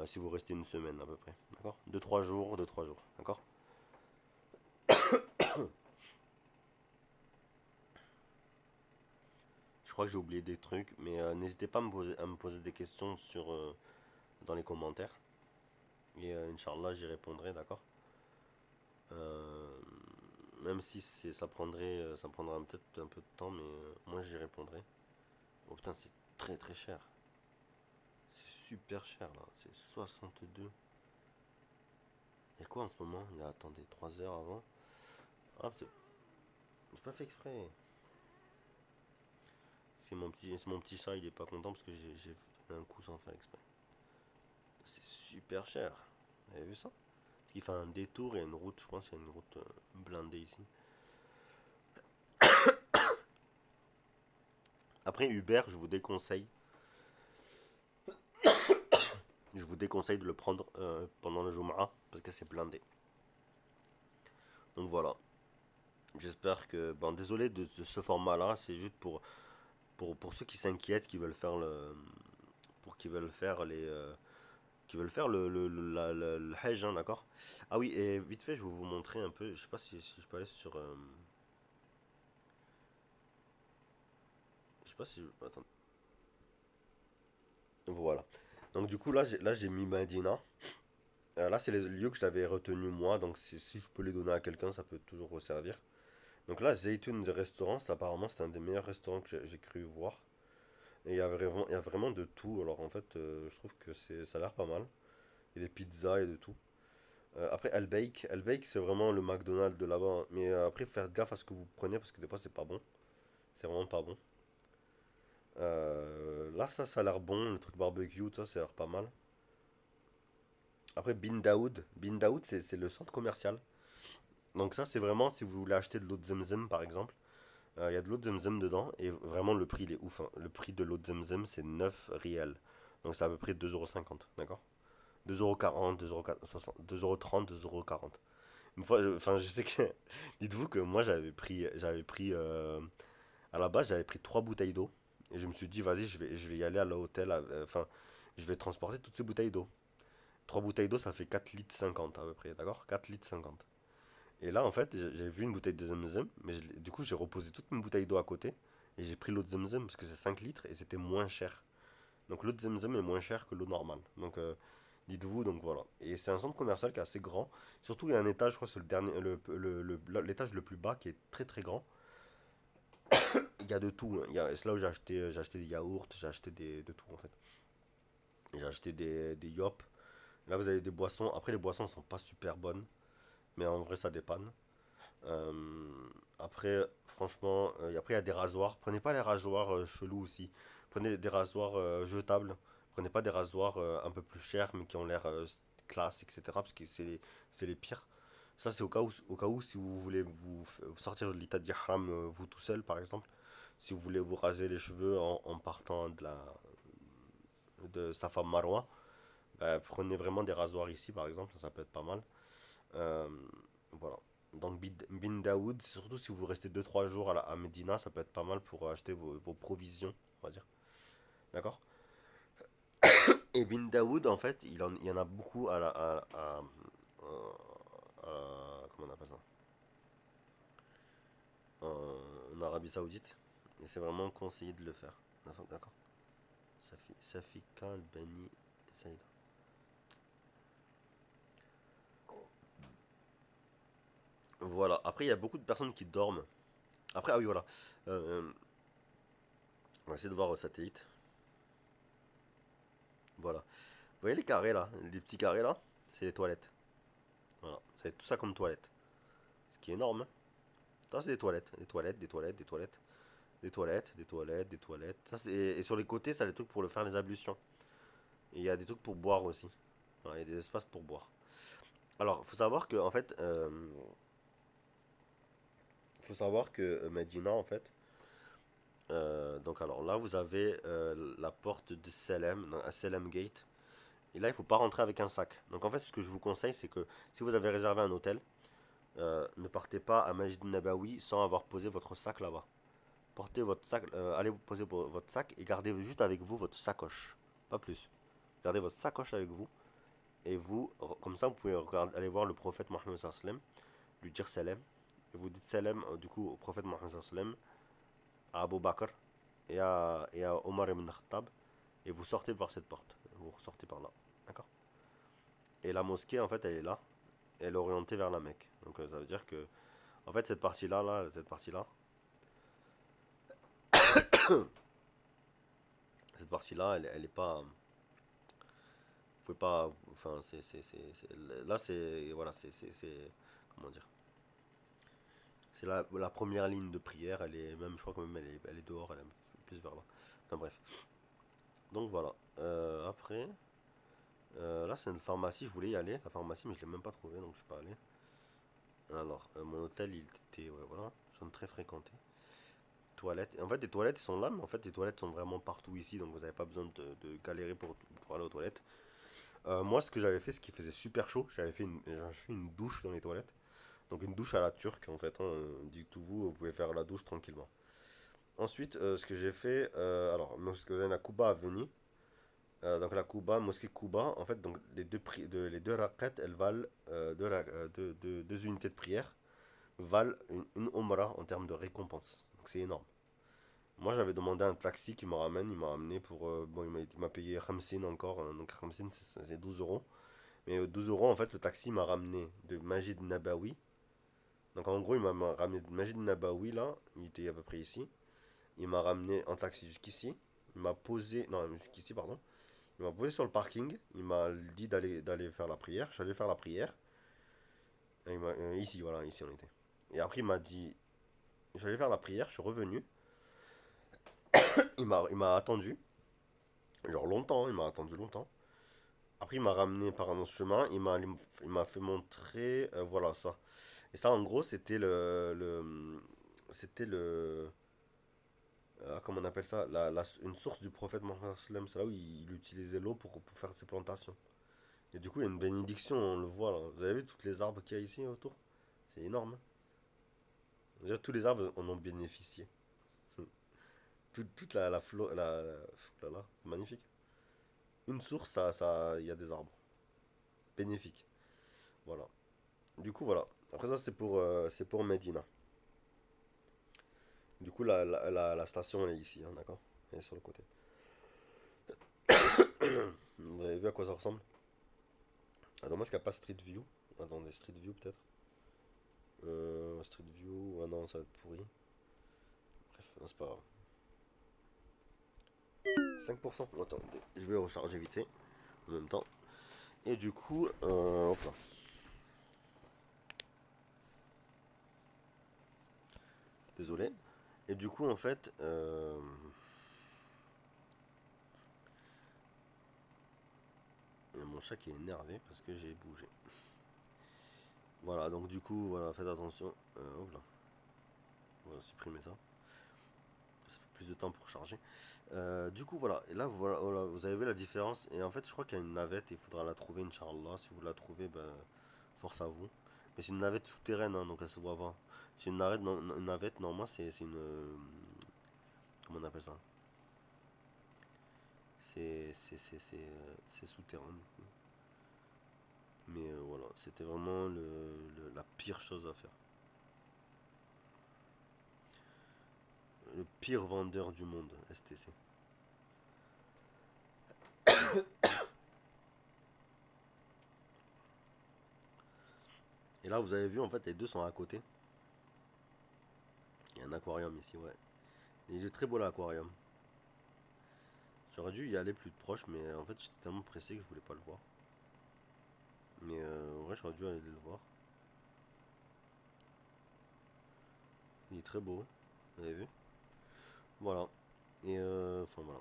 [SPEAKER 1] Si vous restez une semaine, à peu près. D'accord, 2 3 jours, 2 3 jours. D'accord. Je crois que j'ai oublié des trucs. Mais n'hésitez pas à me poser des questions dans les commentaires. Et Inch'Allah, j'y répondrai, d'accord. Euh, Même si ça prendra peut-être un peu de temps, mais moi j'y répondrai. Oh putain, c'est très très cher. C'est super cher là, c'est 62. Il y a quoi en ce moment? Il y a, attendez, 3 heures avant. Ah, j'ai pas fait exprès. C'est mon petit chat, il est pas content parce que j'ai fait un coup sans faire exprès. C'est super cher. Vous avez vu ça? Il fait un détour, il y a une route, je pense qu'il y a une route blindée ici. Après Uber, je vous déconseille de le prendre pendant le Jumu'ah parce que c'est blindé. Donc voilà. J'espère que. Bon, désolé de ce format-là, c'est juste pour ceux qui s'inquiètent, qui veulent faire le. Pour qui veulent faire les. Qui veulent faire le Hajj, hein, d'accord? Ah oui, et vite fait, je vais vous montrer un peu. Je sais pas si je peux aller sur. Je sais pas si. Attends. Voilà. Donc du coup, là j'ai mis Medina. Là, c'est les lieux que j'avais retenus moi. Donc si je peux les donner à quelqu'un, ça peut toujours resservir. Donc là, Zaytoun Restaurant, apparemment, c'est un des meilleurs restaurants que j'ai cru voir. Et il y a vraiment de tout. Alors en fait, je trouve que ça a l'air pas mal. Il y a des pizzas et de tout. Après, Al Bake, c'est vraiment le McDonald's de là-bas, hein. Mais après, faites gaffe à ce que vous prenez parce que des fois, c'est pas bon. C'est vraiment pas bon. Là, ça a l'air bon. Le truc barbecue, ça a l'air pas mal. Après, Bin Daoud, c'est le centre commercial. Donc ça, c'est vraiment si vous voulez acheter de l'eau de Zemzem, par exemple. Il y a de l'eau de Zemzem dedans. Et vraiment, le prix, il est ouf, hein. Le prix de l'eau de Zemzem, c'est 9 riels. Donc c'est à peu près 2,50 €, d'accord? 2,40 €, 2,30 €, 2,40 €. Une fois, enfin, je sais que. Dites-vous que moi, j'avais pris à la base, j'avais pris 3 bouteilles d'eau. Et je me suis dit, vas-y, je vais y aller à l'hôtel. Enfin, je vais transporter toutes ces bouteilles d'eau. 3 bouteilles d'eau, ça fait 4 litres 50 à peu près, d'accord? 4 litres 50. Et là, en fait, j'ai vu une bouteille de Zemzem. Mais du coup, j'ai reposé toutes mes bouteilles d'eau à côté. Et j'ai pris l'eau de Zemzem parce que c'est 5 litres et c'était moins cher. Donc l'eau de Zemzem est moins chère que l'eau normale. Donc dites-vous, donc voilà. Et c'est un centre commercial qui est assez grand. Surtout, il y a un étage, je crois, c'est le dernier, l'étage le plus bas qui est très très grand. Il y a de tout, hein. C'est là où j'ai acheté des yaourts, j'ai acheté de tout en fait. J'ai acheté des yop. Là, vous avez des boissons. Après, les boissons sont pas super bonnes, mais en vrai, ça dépanne. Euh, Après, franchement, après, il y a des rasoirs. Prenez pas les rasoirs chelous aussi. Prenez des rasoirs jetables. Prenez pas des rasoirs un peu plus chers, mais qui ont l'air classe, etc. Parce que c'est les pires. Ça, c'est au cas où, si vous voulez vous sortir de l'état d'ihram, vous tout seul, par exemple. Si vous voulez vous raser les cheveux en partant de Safa Marwa, bah, prenez vraiment des rasoirs ici, par exemple. Ça peut être pas mal. Euh, voilà. Donc Bin Daoud, surtout si vous restez 2 3 jours à Medina, ça peut être pas mal pour acheter vos provisions, on va dire. D'accord? Et Bin Daoud, en fait, il y en a beaucoup comment on appelle ça? En Arabie Saoudite. Et c'est vraiment conseillé de le faire. D'accord? Safika Al-Bani Saïda. Voilà. Après, il y a beaucoup de personnes qui dorment. Après, ah oui, voilà. Euh, on va essayer de voir au satellite. Voilà. Vous voyez les carrés là? Les petits carrés là? C'est les toilettes. Voilà. C'est tout ça comme toilette. Ce qui est énorme, hein. Ça, c'est des toilettes. Des toilettes, des toilettes, des toilettes. Des toilettes, des toilettes, des toilettes. Et sur les côtés, ça a des trucs pour faire les ablutions. Et il y a des trucs pour boire aussi. Voilà, il y a des espaces pour boire. Alors, faut savoir que Medina, en fait, donc alors là, vous avez la porte de Salem, non, à Salem Gate. Et là, il faut pas rentrer avec un sac. Donc en fait, ce que je vous conseille, c'est que si vous avez réservé un hôtel, ne partez pas à Majid Nabawi sans avoir posé votre sac là-bas. Portez votre sac, allez vous poser votre sac et gardez juste avec vous votre sacoche. Pas plus. Gardez votre sacoche avec vous. Et vous, comme ça, vous pouvez aller voir le prophète Mohammed sallam, lui dire salam. Et vous dites salam du coup au prophète Mohammed sallam, à Abu Bakr et à Omar ibn Khattab. Et vous sortez par cette porte. Vous ressortez par là. D'accord. Et la mosquée, en fait, elle est là. Elle est orientée vers la Mecque. Donc ça veut dire que, en fait, cette partie-là, elle est pas. Vous pouvez pas. Enfin, là, c'est. Voilà, comment dire. C'est la première ligne de prière. Elle est même, je crois que même elle est dehors. Elle est un peu plus vers là. Enfin bref. Donc voilà. Après, là, c'est une pharmacie. Je voulais y aller, la pharmacie, mais je l'ai même pas trouvé, donc je suis pas allé. Alors, mon hôtel, il était, ouais, voilà, zone très fréquentée. Toilettes. En fait, les toilettes, ils sont là, mais en fait, les toilettes sont vraiment partout ici, donc vous n'avez pas besoin de galérer pour aller aux toilettes. Moi, ce que j'avais fait, ce qui faisait super chaud, j'avais fait une douche dans les toilettes. Donc une douche à la turque, en fait, hein, dites-vous, vous pouvez faire la douche tranquillement. Ensuite, ce que j'ai fait, alors, ce que vous avez la Kuba à Venise. Donc la Kuba, mosquée Kuba, en fait, donc les deux raqat, elles valent, deux unités de prière, valent une Umrah en termes de récompense. Donc c'est énorme. Moi j'avais demandé un taxi qui me ramène, il m'a ramené pour, bon il m'a payé 50 encore, hein, donc 50 c'est 12 euros. Mais 12 euros en fait le taxi m'a ramené de Majid Nabawi. Donc en gros il m'a ramené de Majid Nabawi là, il était à peu près ici. Il m'a ramené en taxi jusqu'ici. Il m'a posé, non jusqu'ici pardon. Il m'a posé sur le parking, il m'a dit d'aller faire la prière. Je suis allé faire la prière. Ici, voilà, ici on était. Et après, il m'a dit, je suis allé faire la prière, je suis revenu. Il m'a attendu, genre longtemps, il m'a attendu longtemps. Après, il m'a ramené par un autre chemin, il m'a fait montrer, voilà ça. Et ça, en gros, c'était le, comment on appelle ça, une source du prophète Mohammed sallam. C'est là où il utilisait l'eau pour faire ses plantations. Et du coup, il y a une bénédiction, on le voit là. Vous avez vu toutes les arbres qu'il y a ici autour? C'est énorme, hein. Déjà, tous les arbres en ont bénéficié. Toute la flore, là, c'est magnifique. Une source, il y a des arbres. Bénéfique. Voilà. Du coup, voilà. Après ça, c'est pour Medina. Du coup, la station, elle est ici, hein, d'accord? Elle est sur le côté. Vous avez vu à quoi ça ressemble? Ah, dommage qu'il n'y a pas Street View. Attendez, Street View peut-être. Street View, ah non, ça va être pourri. Bref, non, c'est pas grave. 5%. Attendez, je vais recharger vite fait en même temps. Et du coup, hop là. Désolé. Et du coup, en fait, il y a mon chat qui est énervé parce que j'ai bougé. Voilà, donc du coup, voilà, faites attention. Hop là. On va supprimer ça. Ça fait plus de temps pour charger. Du coup, voilà. Et là, voilà, vous avez vu la différence. Et en fait, je crois qu'il y a une navette. Il faudra la trouver, Inch'Allah. Si vous la trouvez, ben, force à vous. Mais c'est une navette souterraine, hein, donc elle se voit pas. C'est une navette, normalement, c'est une. Comment on appelle ça? C'est souterrain, du coup. Mais voilà, c'était vraiment la pire chose à faire. Le pire vendeur du monde, STC. Et là, vous avez vu, en fait, les deux sont à côté. Il y a un aquarium ici, ouais. Il est très beau l'aquarium. J'aurais dû y aller plus de proche, mais en fait, j'étais tellement pressé que je voulais pas le voir. Mais en vrai, j'aurais dû aller le voir. Il est très beau, vous avez vu? Voilà. Et enfin voilà.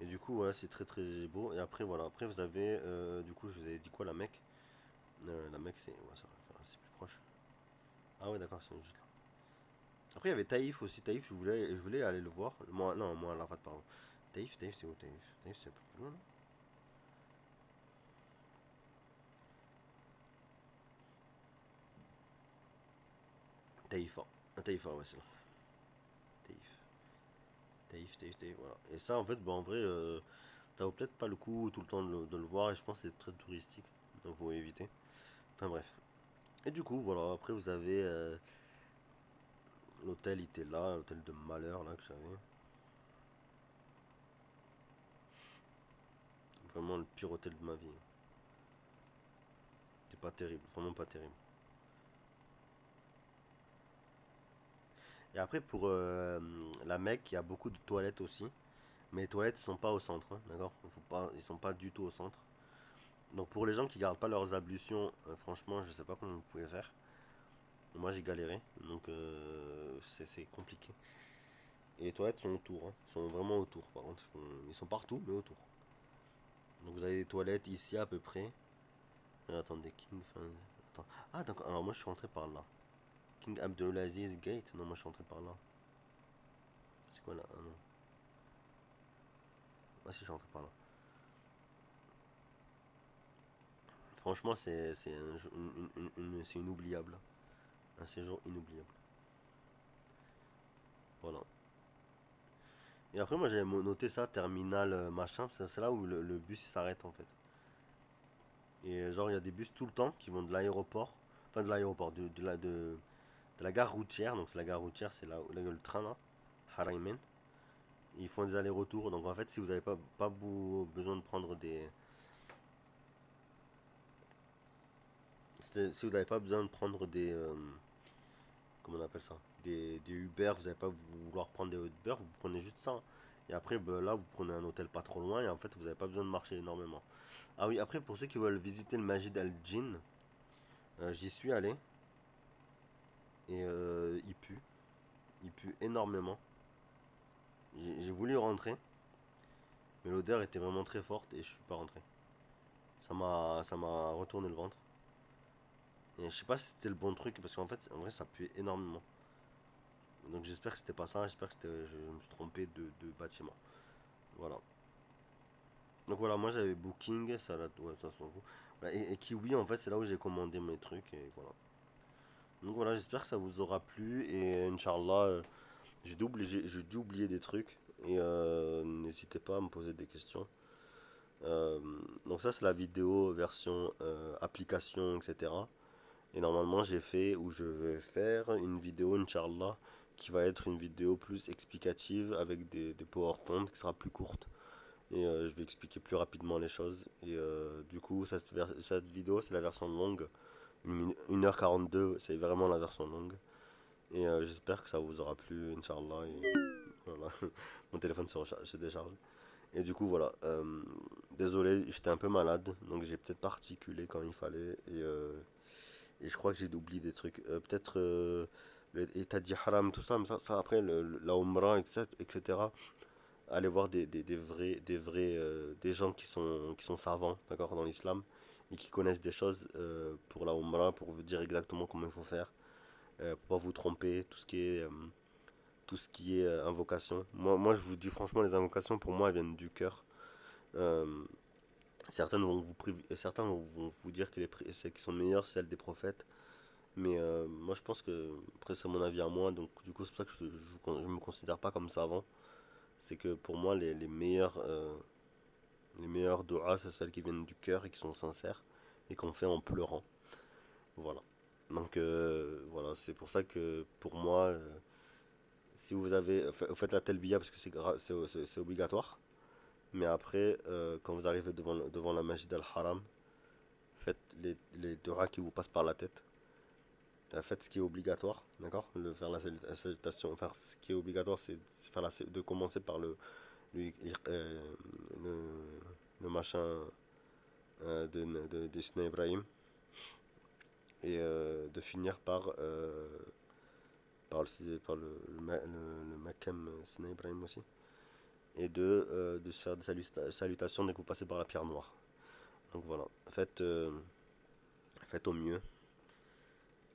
[SPEAKER 1] Et du coup, voilà, c'est très très beau. Et après, voilà. Après, vous avez, du coup, je vous avais dit quoi, la Mecque? La Mecque, c'est ouais, c'est plus proche. Ah ouais, d'accord, c'est juste là. Après, il y avait Taïf aussi. Taïf, je voulais aller le voir. Moi, non, moi, Arafat, pardon. Taïf, c'est où Taïf? Taïf, c'est un peu plus loin, non? Taïfa. Taïfa, ouais, c'est là. Taïf. Taïf, voilà. Et ça, en fait, bah, en vrai, ça vaut peut-être pas le coup tout le temps de le voir, et je pense que c'est très touristique, donc faut éviter. Enfin bref. Et du coup, voilà, après vous avez l'hôtel, il était là, l'hôtel de malheur, là, que j'avais. Vraiment le pire hôtel de ma vie. C'était pas terrible, vraiment pas terrible. Et après, pour la Mecque, il y a beaucoup de toilettes aussi. Mais les toilettes sont pas au centre, hein, d'accord? Faut pas, ils sont pas du tout au centre. Donc pour les gens qui gardent pas leurs ablutions, franchement, je sais pas comment vous pouvez faire. Moi j'ai galéré, donc c'est compliqué. Et les toilettes sont autour, hein. Ils sont vraiment autour par contre. Ils sont partout, mais autour. Donc vous avez des toilettes ici à peu près. Attendez, King. Enfin, attends. Ah d'accord, alors moi je suis rentré par là. King Abdulaziz Gate. Non, moi je suis rentré par là. C'est quoi là? Ah non. Ah si, je suis rentré par là. Franchement, c'est inoubliable. Un séjour inoubliable. Voilà. Et après, moi j'avais noté ça, terminal machin. C'est là où le bus s'arrête en fait. Et genre, il y a des bus tout le temps qui vont de l'aéroport. Enfin, de l'aéroport, de la gare routière. Donc, c'est la gare routière, c'est là où il y a le train là. Haraimen. Ils font des allers-retours. Donc, en fait, si vous n'avez pas besoin de prendre des. Si vous n'avez pas besoin de prendre des. Comment on appelle ça? Des Uber, vous n'allez pas vouloir prendre des Uber, vous prenez juste ça. Et après, ben, là, vous prenez un hôtel pas trop loin et en fait, vous n'avez pas besoin de marcher énormément. Ah oui, après, pour ceux qui veulent visiter le Majid al-Jinn, j'y suis allé et il pue. Il pue énormément. J'ai voulu rentrer, mais l'odeur était vraiment très forte et je suis pas rentré. Ça m'a retourné le ventre. Et je sais pas si c'était le bon truc parce qu'en fait, en vrai, ça puait énormément. Donc j'espère que c'était pas ça. J'espère que je me suis trompé de bâtiment. Voilà. Donc voilà, moi j'avais Booking, ça là, ouais, ça s'en fout. Voilà, et Kiwi, en fait, c'est là où j'ai commandé mes trucs et voilà. Donc voilà, j'espère que ça vous aura plu et Inch'Allah, j'ai dû oublier des trucs et n'hésitez pas à me poser des questions. Euh, donc ça c'est la vidéo version application, etc. Et normalement j'ai fait ou je vais faire une vidéo Inch'Allah qui va être une vidéo plus explicative avec des PowerPoint qui sera plus courte. Et je vais expliquer plus rapidement les choses. Et du coup cette vidéo c'est la version longue. 1h42 c'est vraiment la version longue. Et j'espère que ça vous aura plu Inch'Allah. Et voilà. Mon téléphone se décharge. Et du coup, voilà. Désolé, j'étais un peu malade, donc j'ai peut-être pas articulé comme il fallait. Et je crois que j'ai oublié des trucs. Peut-être l'état haram, tout ça, mais ça après, la Umrah, etc. Allez voir des gens qui sont savants, d'accord, dans l'islam, et qui connaissent des choses pour la Umrah, pour vous dire exactement comment il faut faire, pour pas vous tromper, tout ce qui est invocation. Moi, je vous dis franchement, les invocations, pour moi, elles viennent du cœur. Euh, certains vont vous dire que celles qui sont meilleures, c'est celles des prophètes. Mais moi, je pense que, après, c'est mon avis à moi, donc du coup, c'est pour ça que je me considère pas comme savant. C'est que pour moi, les meilleures du'as, c'est celles qui viennent du cœur et qui sont sincères et qu'on fait en pleurant. Voilà. Donc, voilà, c'est pour ça que pour moi, si vous faites la telbiya parce que c'est obligatoire. Mais après, quand vous arrivez devant la Masjid al-Haram, faites les du'as qui vous passent par la tête. Faites ce qui est obligatoire, d'accord? Faire la salutation. Faire ce qui est obligatoire, c'est de commencer par le, euh, le, le machin de Sina Ibrahim et de finir par le Makam Sina Ibrahim aussi. Et de se faire des salutations dès que vous passez par la pierre noire. Donc voilà, faites au mieux.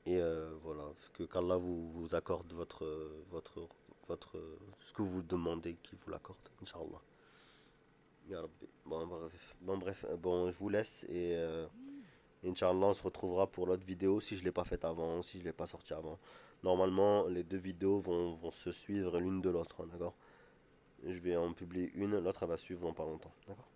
[SPEAKER 1] Et voilà, que qu'Allah vous accorde ce que vous demandez qu'il vous l'accorde, Inch'Allah. Ya Rabbi. Bon, bref, bon, je vous laisse et Inch'Allah, on se retrouvera pour l'autre vidéo si je l'ai pas faite avant, si je l'ai pas sorti avant. Normalement, les deux vidéos vont se suivre l'une de l'autre, hein, d'accord? Je vais en publier une, l'autre elle va suivre dans pas longtemps, d'accord?